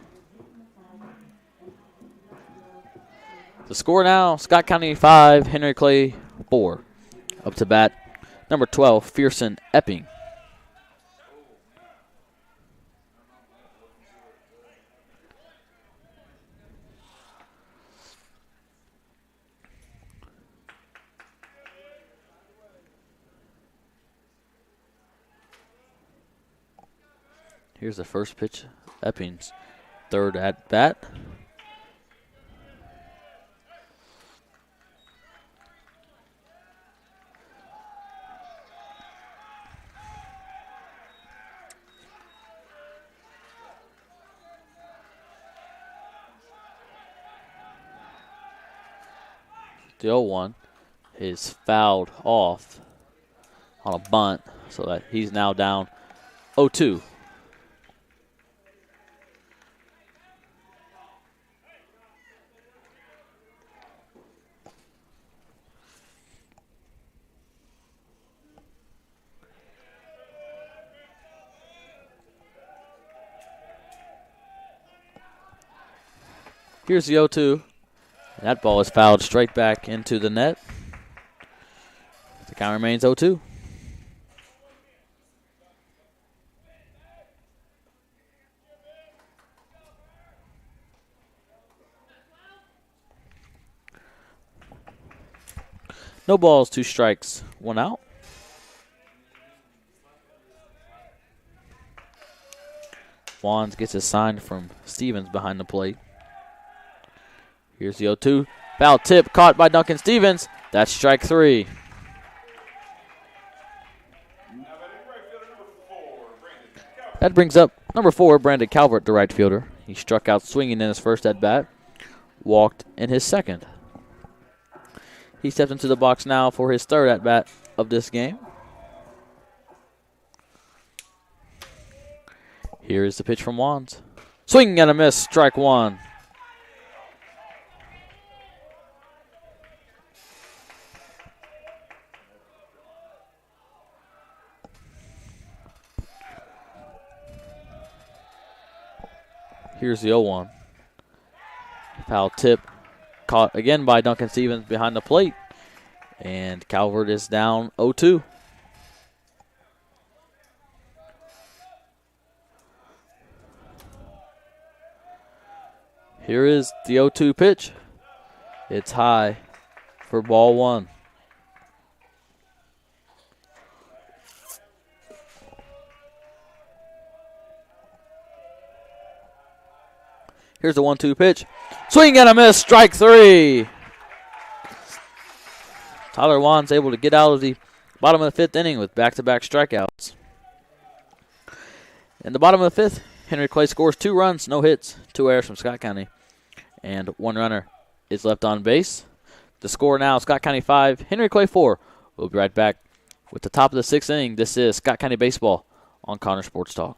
The score now, Scott County 5, Henry Clay 4. Up to bat, number 12, Fearson Epping. Here's the first pitch, Epping's third at bat. The 0-1 is fouled off on a bunt, so that he's now down 0-2. Here's the 0-2. That ball is fouled straight back into the net. The count remains 0-2. No balls, 2 strikes, 1 out. Wands gets a sign from Stevens behind the plate. Here's the 0-2. Foul tip caught by Duncan Stevens. That's strike 3. That brings up number 4, Brandon Calvert, the right fielder. He struck out swinging in his first at bat, walked in his second. He steps into the box now for his third at bat of this game. Here is the pitch from Wands. Swing and a miss, strike 1. Here's the 0-1. Foul tip caught again by Duncan Stevens behind the plate. And Calvert is down 0-2. Here is the 0-2 pitch. It's high for ball 1. Here's the 1-2 pitch. Swing and a miss, strike 3. Tyler Wands able to get out of the bottom of the 5th inning with back-to-back strikeouts. In the bottom of the 5th, Henry Clay scores 2 runs, no hits, 2 errors from Scott County, and 1 runner is left on base. The score now, Scott County 5, Henry Clay 4. We'll be right back with the top of the 6th inning. This is Scott County Baseball on Connor Sports Talk.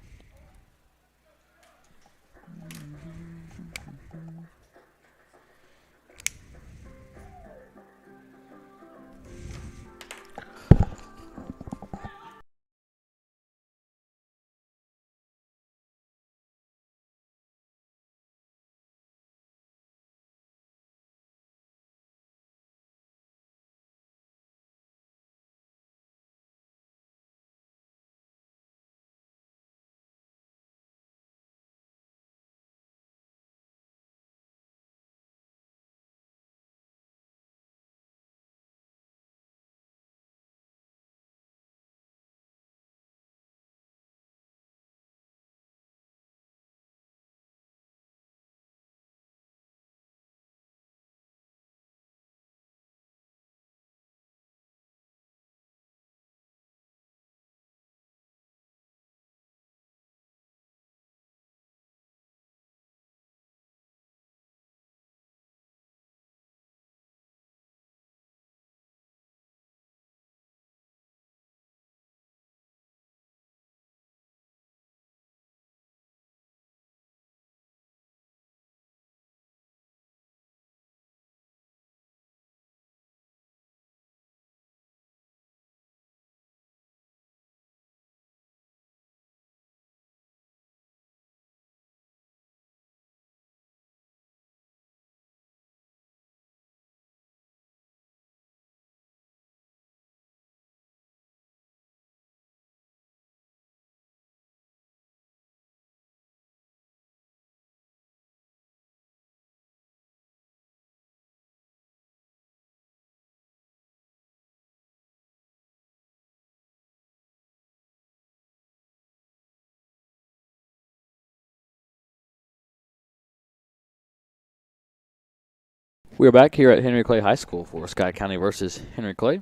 We're back here at Henry Clay High School for Scott County versus Henry Clay.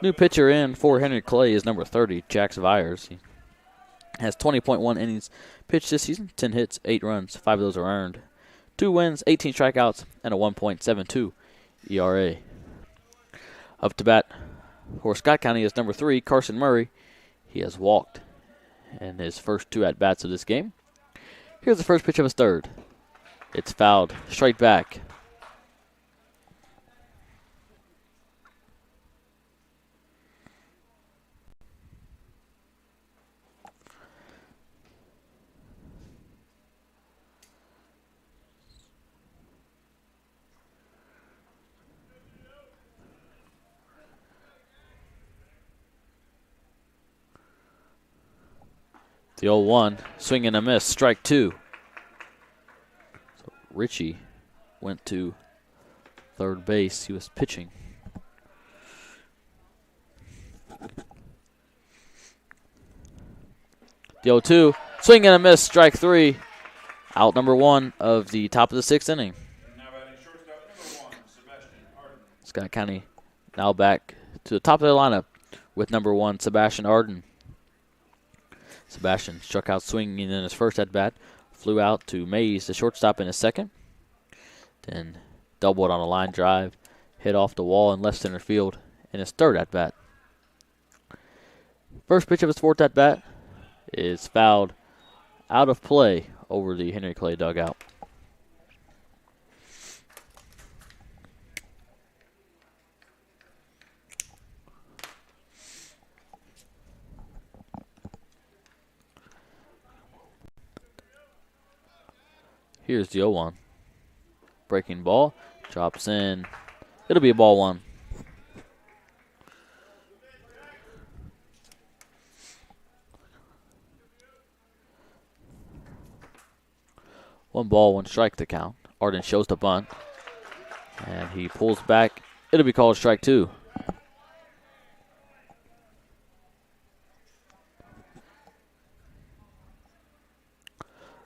New pitcher in for Henry Clay is number 30, Jax Vyers. He has 20.1 innings pitched this season, 10 hits, 8 runs, 5 of those are earned, 2 wins, 18 strikeouts, and a 1.72 ERA. Up to bat for Scott County is number 3, Carson Murray. He has walked in his first 2 at-bats of this game. Here's the first pitch of his third. It's fouled straight back. The 0-1, swing and a miss, strike 2. So Richie went to third base. He was pitching. The 0-2, swing and a miss, strike 3. Out number 1 of the top of the 6th inning. Now batting shortstop number 1, Sebastian Arden. Scott County now back to the top of their lineup with number 1, Sebastian Arden. Sebastian struck out swinging in his first at-bat, flew out to Mays, the shortstop, in his second, then doubled on a line drive, hit off the wall in left center field in his third at-bat. First pitch of his fourth at-bat is fouled out of play over the Henry Clay dugout. Here's the 0-1. Breaking ball. Drops in. It'll be a ball 1. One ball, 1 strike to count. Arden shows the bunt. And he pulls back. It'll be called strike 2.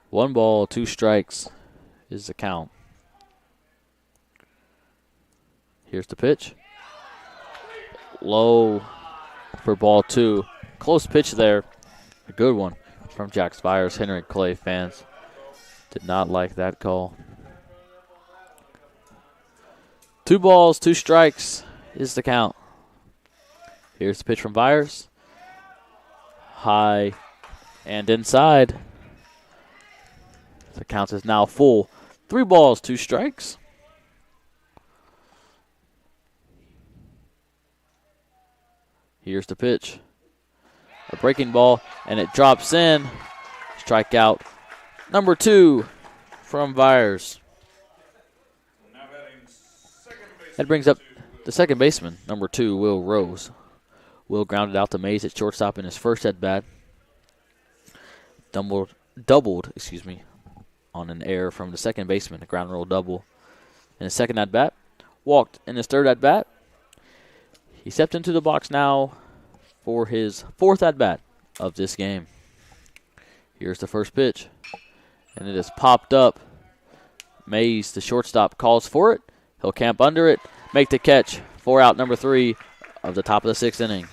One ball, 2 strikes is the count. Here's the pitch. Low for ball 2. Close pitch there. A good one from Jax Vyers. Henry Clay fans did not like that call. 2 balls, 2 strikes is the count. Here's the pitch from Vyers. High and inside. The count is now full. 3 balls, 2 strikes. Here's the pitch. A breaking ball, and it drops in. Strikeout number 2 from Vyers. Now batting second base. That brings up the second baseman, number 2, Will Rose. Will grounded out to Mays at shortstop in his first at-bat. Doubled, on an error from the second baseman, a ground rule double. In his second at-bat, walked in his third at-bat. He stepped into the box now for his 4th at-bat of this game. Here's the first pitch, and it is popped up. Mays, the shortstop, calls for it. He'll camp under it, make the catch for out number 3 of the top of the 6th inning.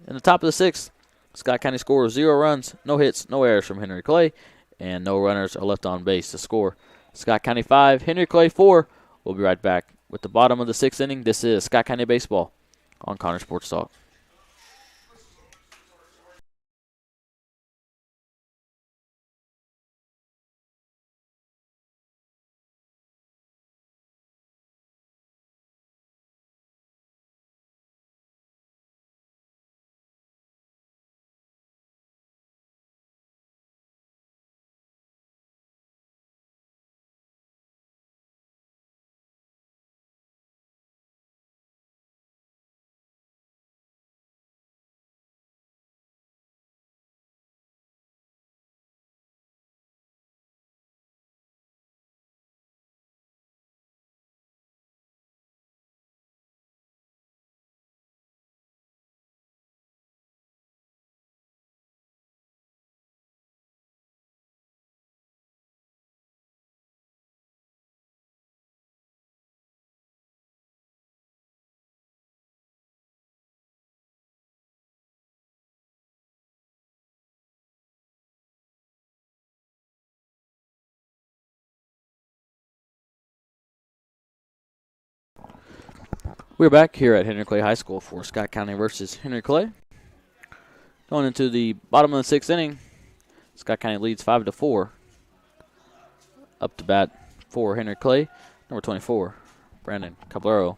In the top of the 6th, Scott County scores 0 runs, no hits, no errors from Henry Clay, and no runners are left on base to score. Scott County 5, Henry Clay 4. We'll be right back with the bottom of the 6th inning. This is Scott County Baseball on Connor Sports Talk. We're back here at Henry Clay High School for Scott County versus Henry Clay. Going into the bottom of the 6th inning, Scott County leads 5-4. Up to bat for Henry Clay, number 24, Brandon Caballero.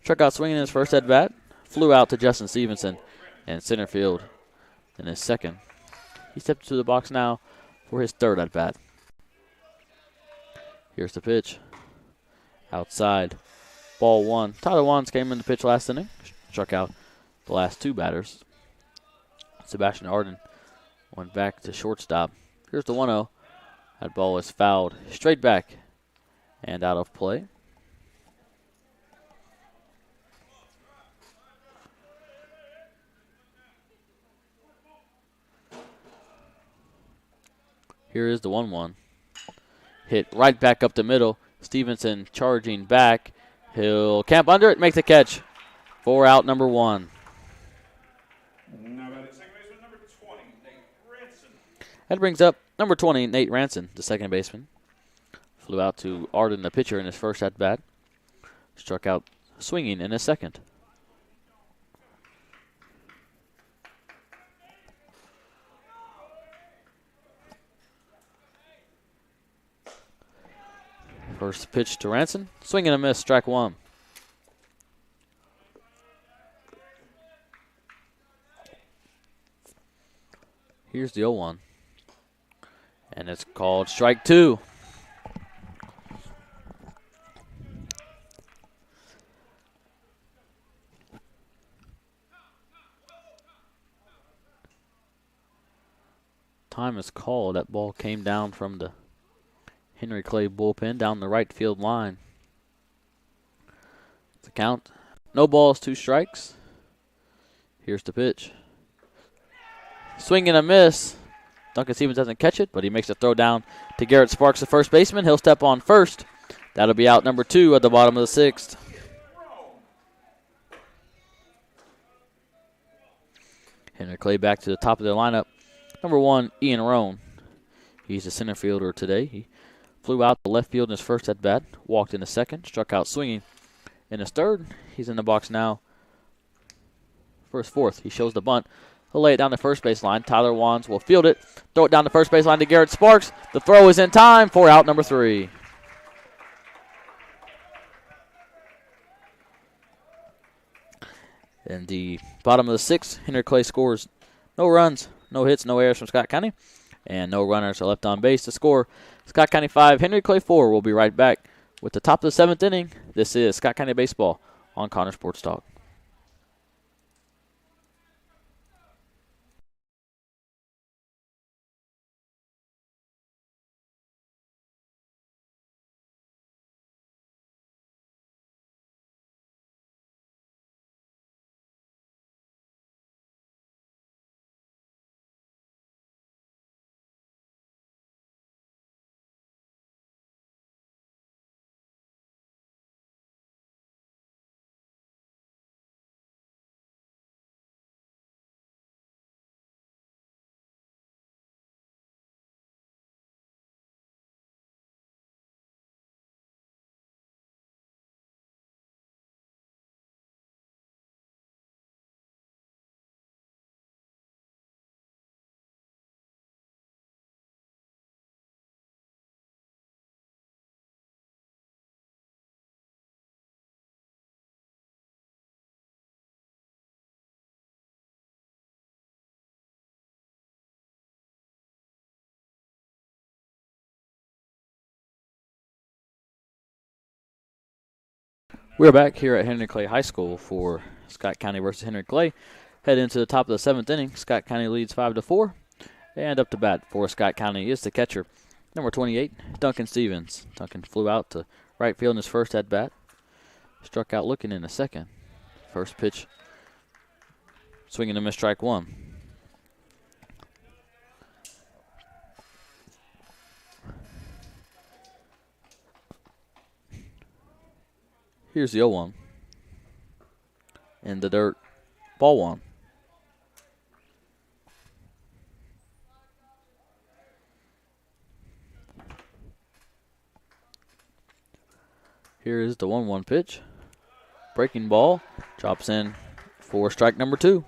Struck out swinging in his first at bat, flew out to Justin Stevenson in center field in his second. He stepped to the box now for his third at bat. Here's the pitch. Outside. Ball 1. Tyler Wands came in the pitch last inning. Struck out the last 2 batters. Sebastian Arden went back to shortstop. Here's the 1-0. That ball is fouled straight back and out of play. Here is the 1-1. Hit right back up the middle. Stevenson charging back. He'll camp under it, make the catch for out number 1. Now batting second baseman number 20, Nate Ranson. That brings up number 20, Nate Ranson, the second baseman. Flew out to Arden, the pitcher, in his first at bat. Struck out swinging in his second. First pitch to Ranson. Swing and a miss, strike 1. Here's the 0-1. And it's called strike 2. Time is called. That ball came down from the Henry Clay bullpen down the right field line. The count. No balls, 2 strikes. Here's the pitch. Swing and a miss. Duncan Stevens doesn't catch it, but he makes a throw down to Garrett Sparks, the first baseman. He'll step on first. That'll be out number 2 at the bottom of the 6th. Henry Clay back to the top of their lineup. Number 1, Ian Roan. He's a center fielder today. He flew out to left field in his first at bat, walked in his second, struck out swinging in his third. He's in the box now for his fourth. He shows the bunt. He'll lay it down the first base line. Tyler Wands will field it, throw it down the first base line to Garrett Sparks. The throw is in time for out number 3. In the bottom of the 6th, Henry Clay scores no runs, no hits, no errors from Scott County, and no runners are left on base to score. Scott County 5, Henry Clay 4. We'll be right back with the top of the 7th inning. This is Scott County Baseball on Connor Sports Talk. We're back here at Henry Clay High School for Scott County versus Henry Clay. Head into the top of the 7th inning. Scott County leads 5-4. And up to bat for Scott County is the catcher, number 28, Duncan Stevens. Duncan flew out to right field in his first at bat. Struck out looking in the second. First pitch, swinging a miss, strike 1. Here's the 0-1. In the dirt, ball 1. Here is the 1-1 pitch. breaking ball. Drops in for strike number 2.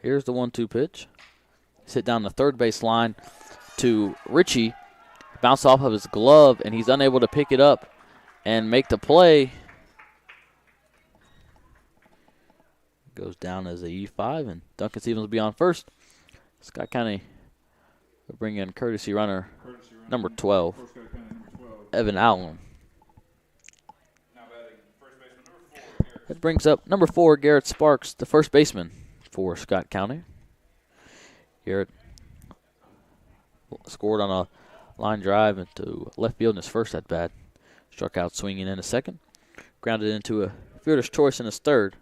Here's the 1-2 pitch. Hit down the third base line to Richie. Bounce off of his glove, and he's unable to pick it up and make the play. Goes down as a E5, and Duncan Stevens will be on first. Scott County will bring in courtesy runner number 12, Evan Allen. That brings up number 4, Garrett Sparks, the first baseman for Scott County. Garrett scored on a line drive into left field in his first at bat. Struck out swinging in his second. Grounded into a fielder's choice in his third.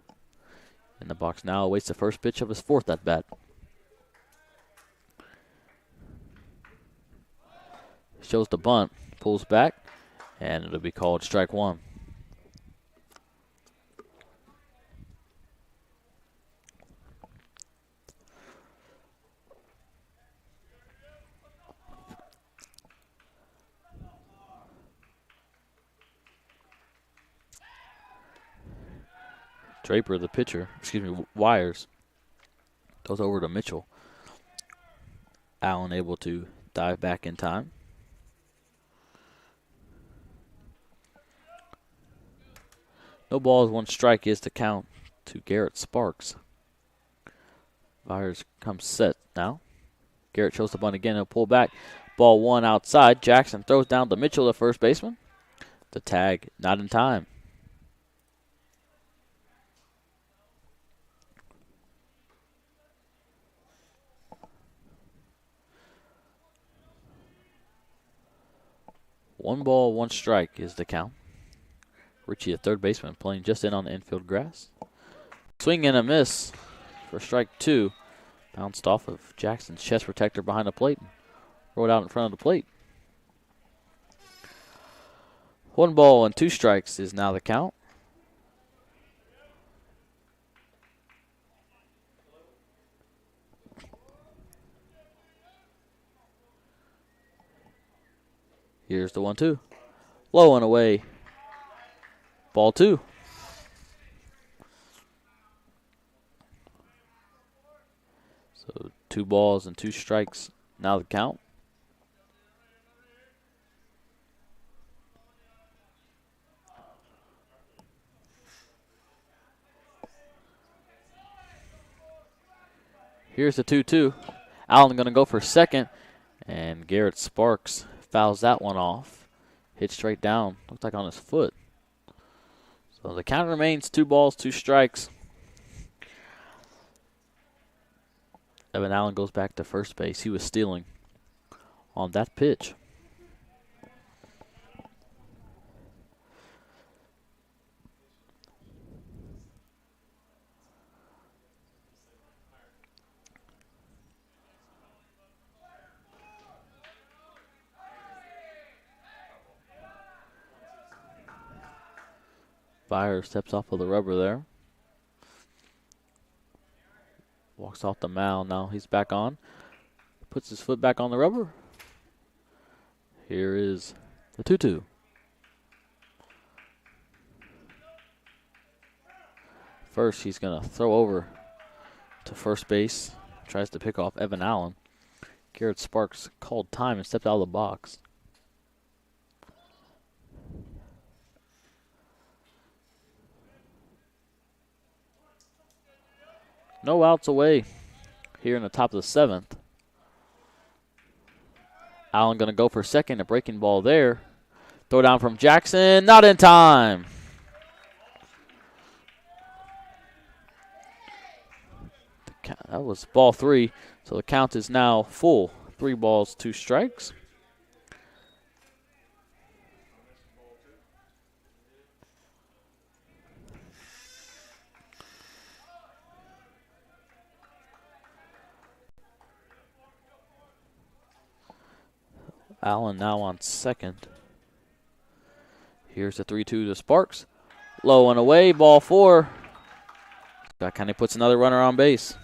In the box now awaits the first pitch of his fourth at bat. Shows the bunt, pulls back, and it'll be called strike 1. Draper, the pitcher, Wires, goes over to Mitchell. Allen able to dive back in time. No balls, 1 strike is the count to Garrett Sparks. Wires comes set now. Garrett shows the bunt again. He'll pull back. Ball 1 outside. Jackson throws down to Mitchell, the first baseman. The tag not in time. One ball, 1 strike is the count. Richie, the third baseman, playing just in on the infield grass. Swing and a miss for strike 2. Bounced off of Jackson's chest protector behind the plate and rolled out in front of the plate. 1 ball and 2 strikes is now the count. Here's the 1-2. Low and away. Ball 2. So 2 balls and 2 strikes now the count. Here's the 2-2. Allen going to go for second, and Garrett Sparks fouls that one off. Hit straight down. Looks like on his foot. So the count remains 2 balls, 2 strikes. Evan Allen goes back to first base. He was stealing on that pitch. Fire steps off of the rubber there. Walks off the mound. Now he's back on. Puts his foot back on the rubber. Here is the 2-2. First, he's going to throw over to first base. Tries to pick off Evan Allen. Garrett Sparks called time and stepped out of the box. No outs away here in the top of the 7th. Allen going to go for second. A breaking ball there. Throw down from Jackson. Not in time. That was ball 3. So the count is now full. 3 balls, 2 strikes. Allen now on second. Here's the 3-2 to Sparks. Low and away, ball 4. That kind of puts another runner on base.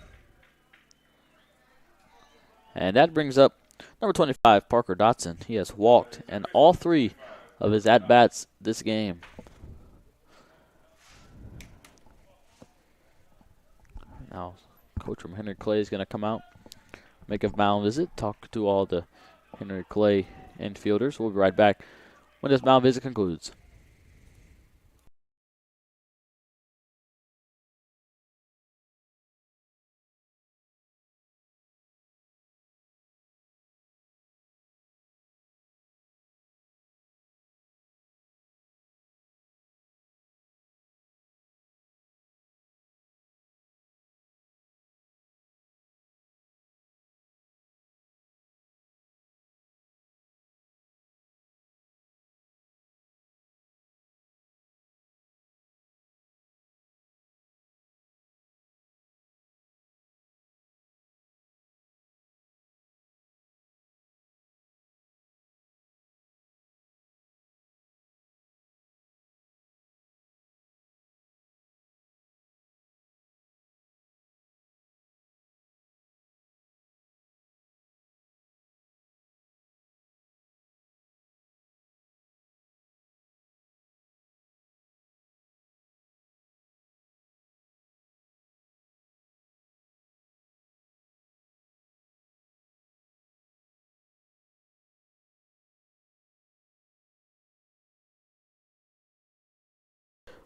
And that brings up number 25, Parker Dotson. He has walked in all 3 of his at-bats this game. Now, coach from Henry Clay is going to come out, make a mound visit, talk to all the Henry Clay infielders. We'll be right back when this mound visit concludes.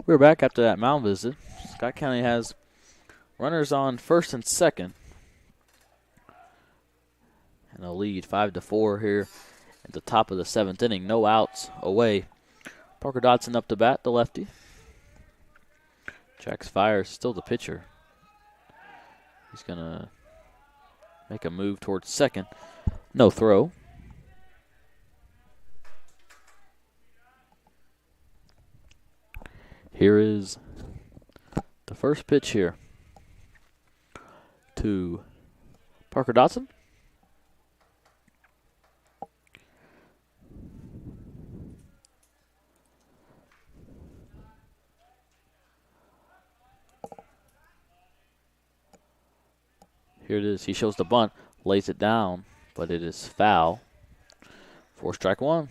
We're back after that mound visit. Scott County has runners on first and second. And a lead 5-4 here at the top of the 7th inning. No outs away. Parker Dotson up to bat, the lefty. Jax Fires still the pitcher. He's going to make a move towards second. No throw. Here is the first pitch here to Parker Dotson. Here it is. He shows the bunt, lays it down, but it is foul for strike 1.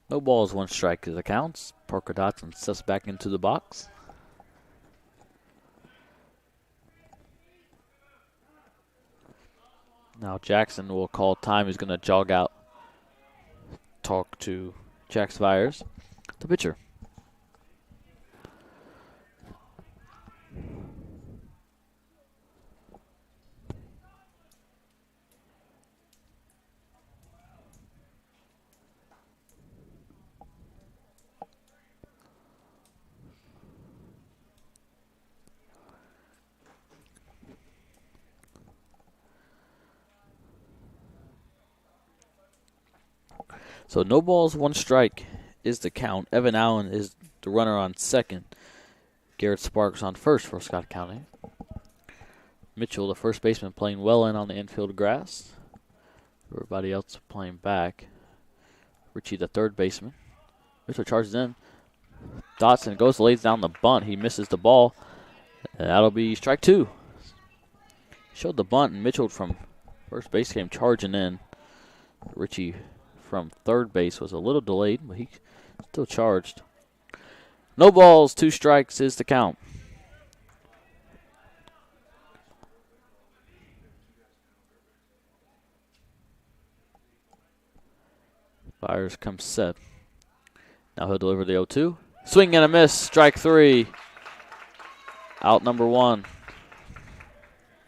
No balls, 1 strike as it counts. Parker Dotson steps back into the box. Now Jackson will call time. He's going to jog out, talk to Jax Fires, the pitcher. So no balls, 1 strike is the count. Evan Allen is the runner on second. Garrett Sparks on first for Scott County. Mitchell, the first baseman, playing well in on the infield grass. Everybody else playing back. Richie, the third baseman. Mitchell charges in. Dotson goes, lays down the bunt. He misses the ball. And that'll be strike 2. Showed the bunt, and Mitchell from first base came charging in. Richie from third base was a little delayed, but he still charged. No balls, 2 strikes is the count. Fires comes set. Now he'll deliver the 0-2. Swing and a miss, strike 3. Out number 1.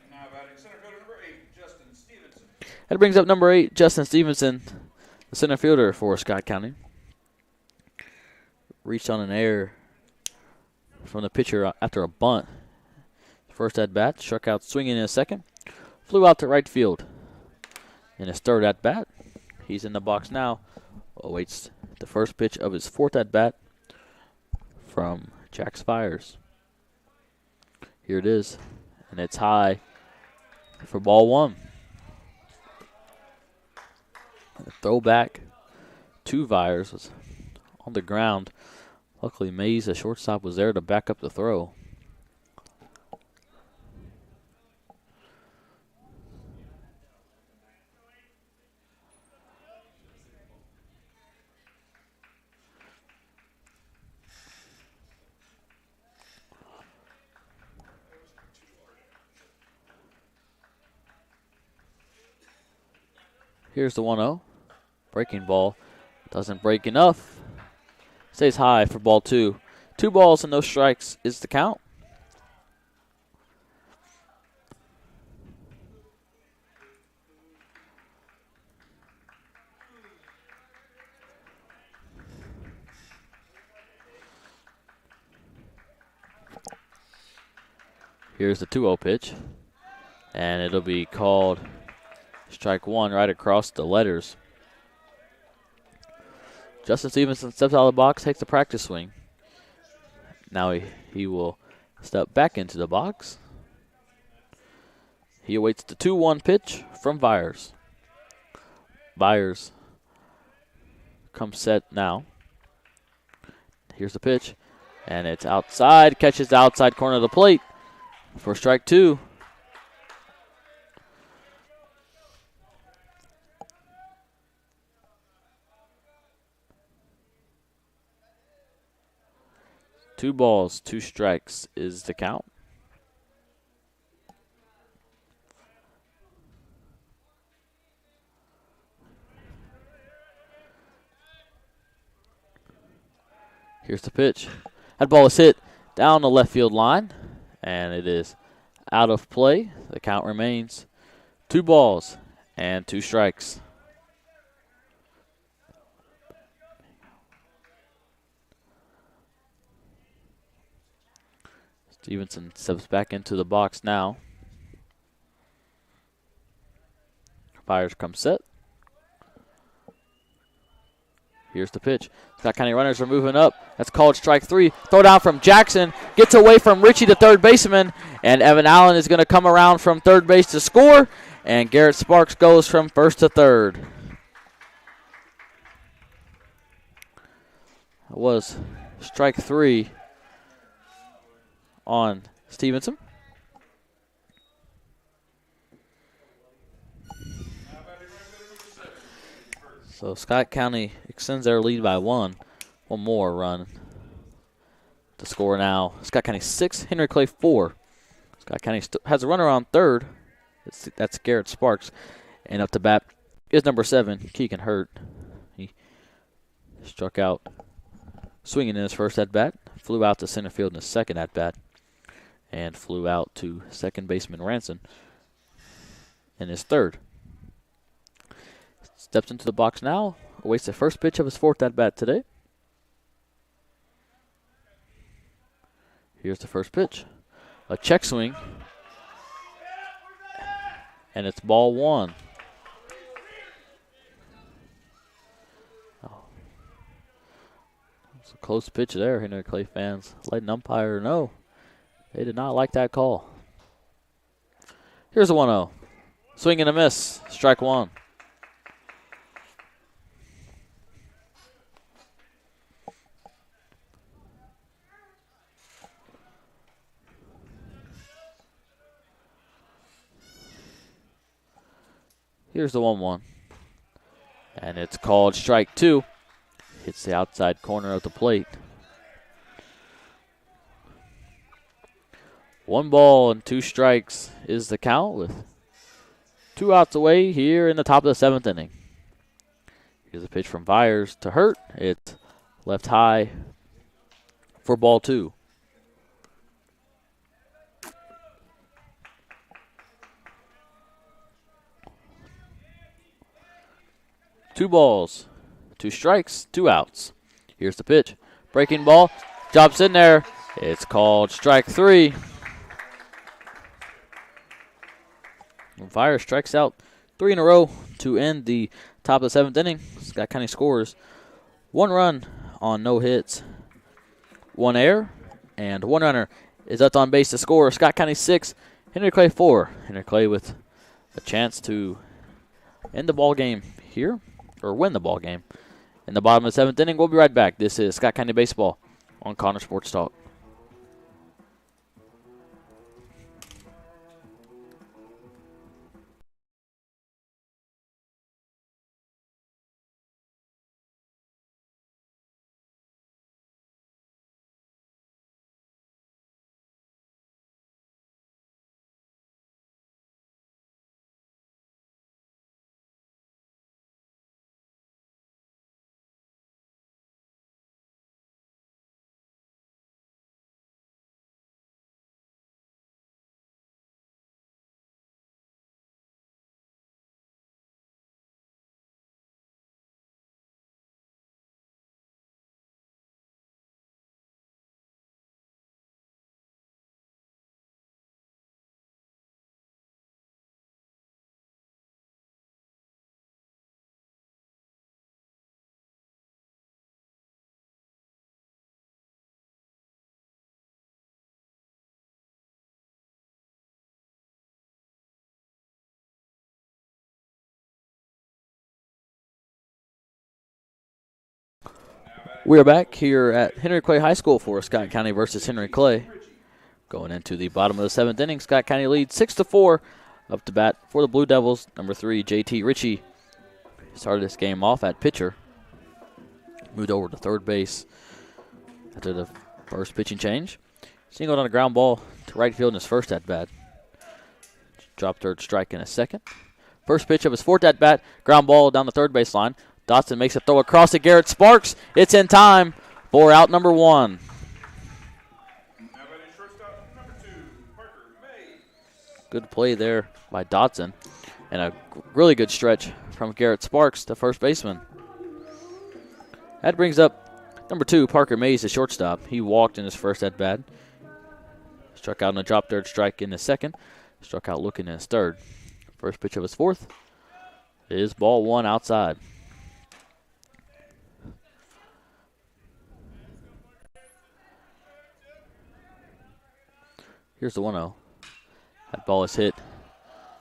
Now batting center fielder number 8, Justin Stevenson. That brings up number 8, Justin Stevenson, the center fielder for Scott County. Reached on an error from the pitcher after a bunt. First at bat, struck out swinging in a second. Flew out to right field. In his third at bat, he's in the box now. Awaits the first pitch of his 4th at bat from Jax Fires. Here it is, and it's high for ball one. A throwback to Vyers was on the ground. Luckily, Mays, the shortstop, was there to back up the throw. Here's the 1-0. Breaking ball. Doesn't break enough. Stays high for ball two. 2 balls and no strikes is the count. Here's the 2-0 pitch. And it'll be called strike one right across the letters. Justin Stevenson steps out of the box, takes the practice swing. Now he will step back into the box. He awaits the 2-1 pitch from Vyers. Vyers comes set now. Here's the pitch, and it's outside. Catches the outside corner of the plate for strike two. Two balls, 2 strikes is the count. Here's the pitch. That ball is hit down the left field line, and it is out of play. The count remains 2 balls and 2 strikes. Stevenson steps back into the box now. Vyers come set. Here's the pitch. Scott County runners are moving up. That's called strike 3. Throw down from Jackson. Gets away from Richie, the third baseman. And Evan Allen is going to come around from third base to score. And Garrett Sparks goes from first to third. That was strike 3 on Stevenson. So Scott County extends their lead by 1. One more run to score now. Scott County 6, Henry Clay 4. Scott County has a runner on third. That's Garrett Sparks. And up to bat is number 7, Keegan Hurt. He struck out swinging in his first at-bat. Flew out to center field in his second at-bat. And flew out to second baseman Ranson in his third. Steps into the box now. Awaits the first pitch of his 4th at-bat today. Here's the first pitch. A check swing. And it's ball 1. Oh. It's a close pitch there, Henry Clay fans. Letting umpire know. They did not like that call. Here's a 1-0. Swing and a miss. Strike 1. Here's the 1-1. And it's called strike 2. Hits the outside corner of the plate. 1 ball and 2 strikes is the count with 2 outs away here in the top of the 7th inning. Here's a pitch from Vyers to Hurt. It's left high for ball 2. Two balls, 2 strikes, 2 outs. Here's the pitch. Breaking ball. Drops in there. It's called strike 3. Vyers strikes out 3 in a row to end the top of the 7th inning. Scott County scores 1 run on no hits, 1 error, and 1 runner is left on base to score. Scott County 6, Henry Clay 4. Henry Clay with a chance to end the ball game here, or win the ball game. In the bottom of the 7th inning, we'll be right back. This is Scott County Baseball on Connor Sports Talk. We are back here at Henry Clay High School for Scott County versus Henry Clay. Going into the bottom of the 7th inning, Scott County leads 6-4. Up to bat for the Blue Devils, number 3, J.T. Ritchie. Started this game off at pitcher. Moved over to third base after the first pitching change. Singled on a ground ball to right field in his first at-bat. Dropped third strike in a second. First pitch of his fourth at-bat, ground ball down the third baseline. Dotson makes a throw across to Garrett Sparks. It's in time for out number 1. Now batting shortstop, number 2, Parker Mays. Good play there by Dotson. And a really good stretch from Garrett Sparks, the first baseman. That brings up number 2, Parker Mays, the shortstop. He walked in his first at-bat. Struck out on a drop third strike in the second. Struck out looking in his third. First pitch of his fourth is ball 1 outside. Here's the 1-0. That ball is hit.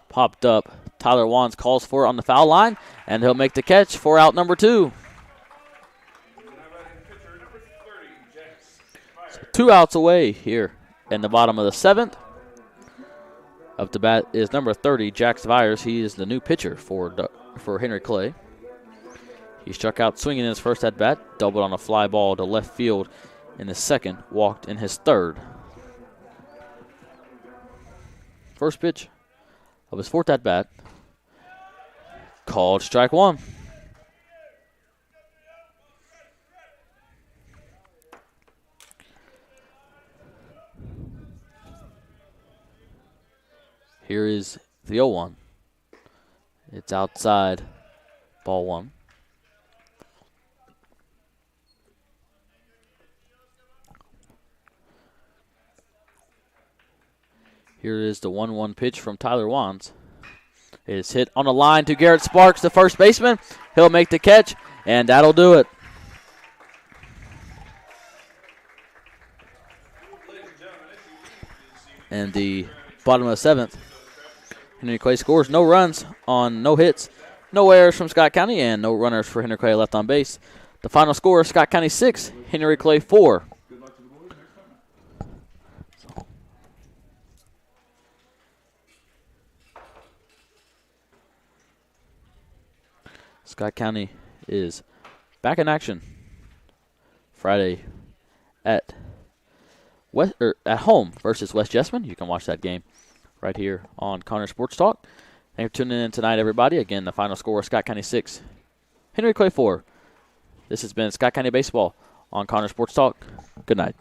Popped up. Tyler Wands calls for it on the foul line, and he'll make the catch for out number 2. So 2 outs away here in the bottom of the 7th. Up to bat is number 30, Jax Vyers. He is the new pitcher for Henry Clay. He struck out swinging in his first at-bat, doubled on a fly ball to left field in the second, walked in his third. First pitch of his fourth at-bat, called strike 1. Here is the 0-1. It's outside, ball 1. Here is the 1-1 pitch from Tyler Wands. It is hit on the line to Garrett Sparks, the first baseman. He'll make the catch, and that'll do it. And the bottom of the 7th, Henry Clay scores no runs on no hits, no errors from Scott County, and no runners for Henry Clay left on base. The final score, Scott County 6, Henry Clay 4. Scott County is back in action Friday at home versus West Jessamine. You can watch that game right here on Connor Sports Talk. Thanks for tuning in tonight, everybody. Again, the final score is Scott County 6, Henry Clay 4. This has been Scott County Baseball on Connor Sports Talk. Good night.